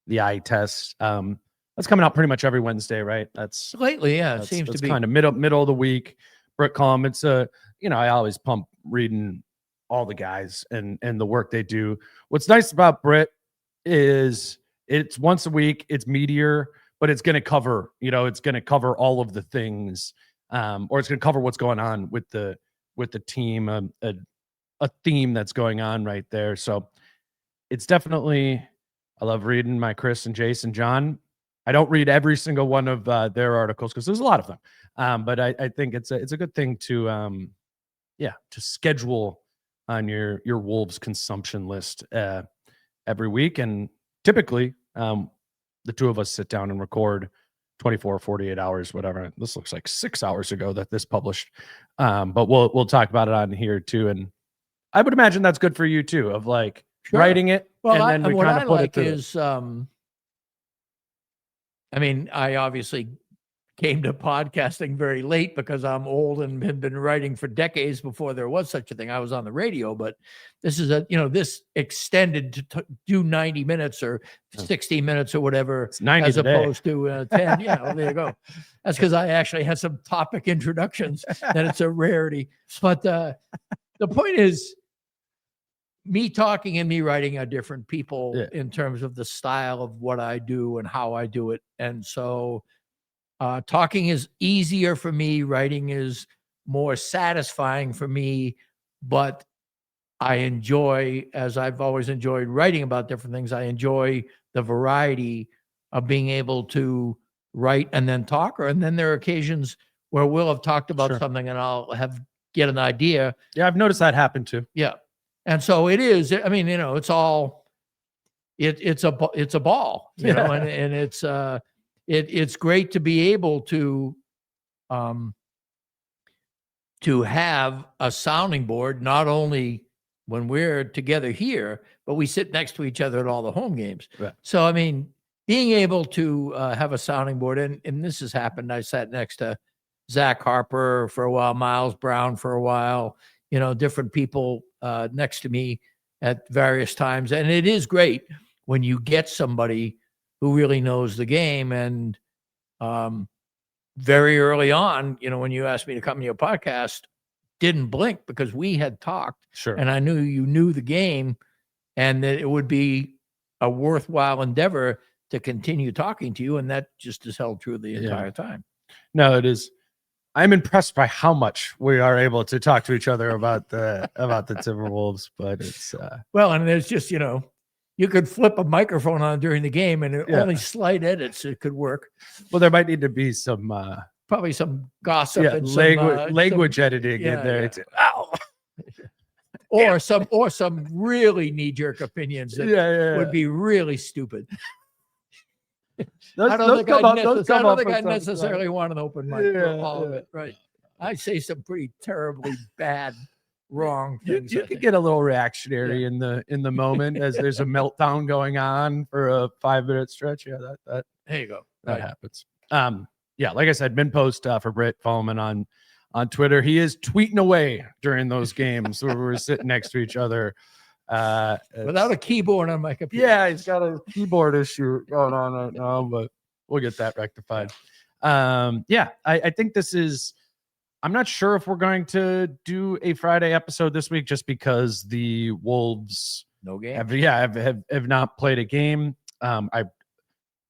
the Eye Test. That's coming out pretty much every Wednesday, right? That's lately, yeah, it seems to be kind of middle of the week. Britt column. It's I always pump reading all the guys and the work they do. What's nice about Britt is it's once a week, it's meatier, but it's going to cover, all of the things, or it's going to cover what's going on with the team, a theme that's going on right there. So it's definitely, I love reading my Chris and Jason John. I don't read every single one of their articles because there's a lot of them. But I think it's a good thing to schedule on your Wolves consumption list every week. And typically the two of us sit down and record 24, 48 hours, whatever. This looks like 6 hours ago that this published. But we'll talk about it on here too. And I would imagine that's good for you too, of like writing it. Well, and then we kind of put it is, I obviously came to podcasting very late because I'm old and had been writing for decades before there was such a thing. I was on the radio, but this is this extended to do 90 minutes or 60 minutes or whatever, as opposed to 10. Yeah, well, there you go. That's because I actually had some topic introductions that it's a rarity. But the point is, me talking and me writing are different people in terms of the style of what I do and how I do it. And so talking is easier for me. Writing is more satisfying for me, but I enjoy, as I've always enjoyed writing about different things, I enjoy the variety of being able to write and then talk. And then there are occasions where we'll have talked about something and I'll get an idea. Yeah, I've noticed that happen too. Yeah. And so it is, it's all, it's a ball, and it's great to be able to have a sounding board, not only when we're together here, but we sit next to each other at all the home games. Right. So, being able to have a sounding board, and this has happened. I sat next to Zach Harper for a while, Miles Brown for a while, different people next to me at various times. And it is great when you get somebody who really knows the game. And very early on, when you asked me to come to your podcast, didn't blink because we had talked. Sure. And I knew you knew the game and that it would be a worthwhile endeavor to continue talking to you. And that just has held true the entire time. No, it is. I'm impressed by how much we are able to talk to each other about the Timberwolves, but it's well, and there's just, you could flip a microphone on during the game and only slight edits, it could work. Well, there might need to be some probably some gossip and language editing in there. Yeah. Or some really knee-jerk opinions that would be really stupid. I don't think I necessarily want an open mic for all of it. Right. I say some pretty terribly bad, wrong things. You could get a little reactionary in the moment as there's a meltdown going on for a 5-minute stretch. Yeah, that there you go. That happens. Like I said, min post for Britt, follow him on Twitter. He is tweeting away during those games where we're sitting next to each other. Without a keyboard on my computer. Yeah, he's got a keyboard issue going on right now, but we'll get that rectified. I think this is, I'm not sure if we're going to do a Friday episode this week just because the Wolves have not played a game.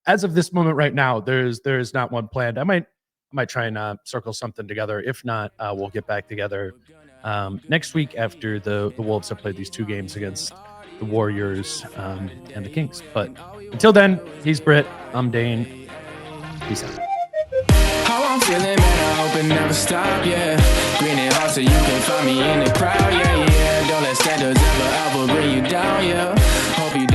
As of this moment right now, there's not one planned. I might try and circle something together. If not, we'll get back together next week after the Wolves have played these 2 games against the Warriors and the Kings. But until then, he's Britt. I'm Dane. Peace out. How I'm feeling, man, I hope it never stop, yeah. Green and hot so you can find me in the crowd, yeah. Don't let standards ever bring you down, yeah. Hope you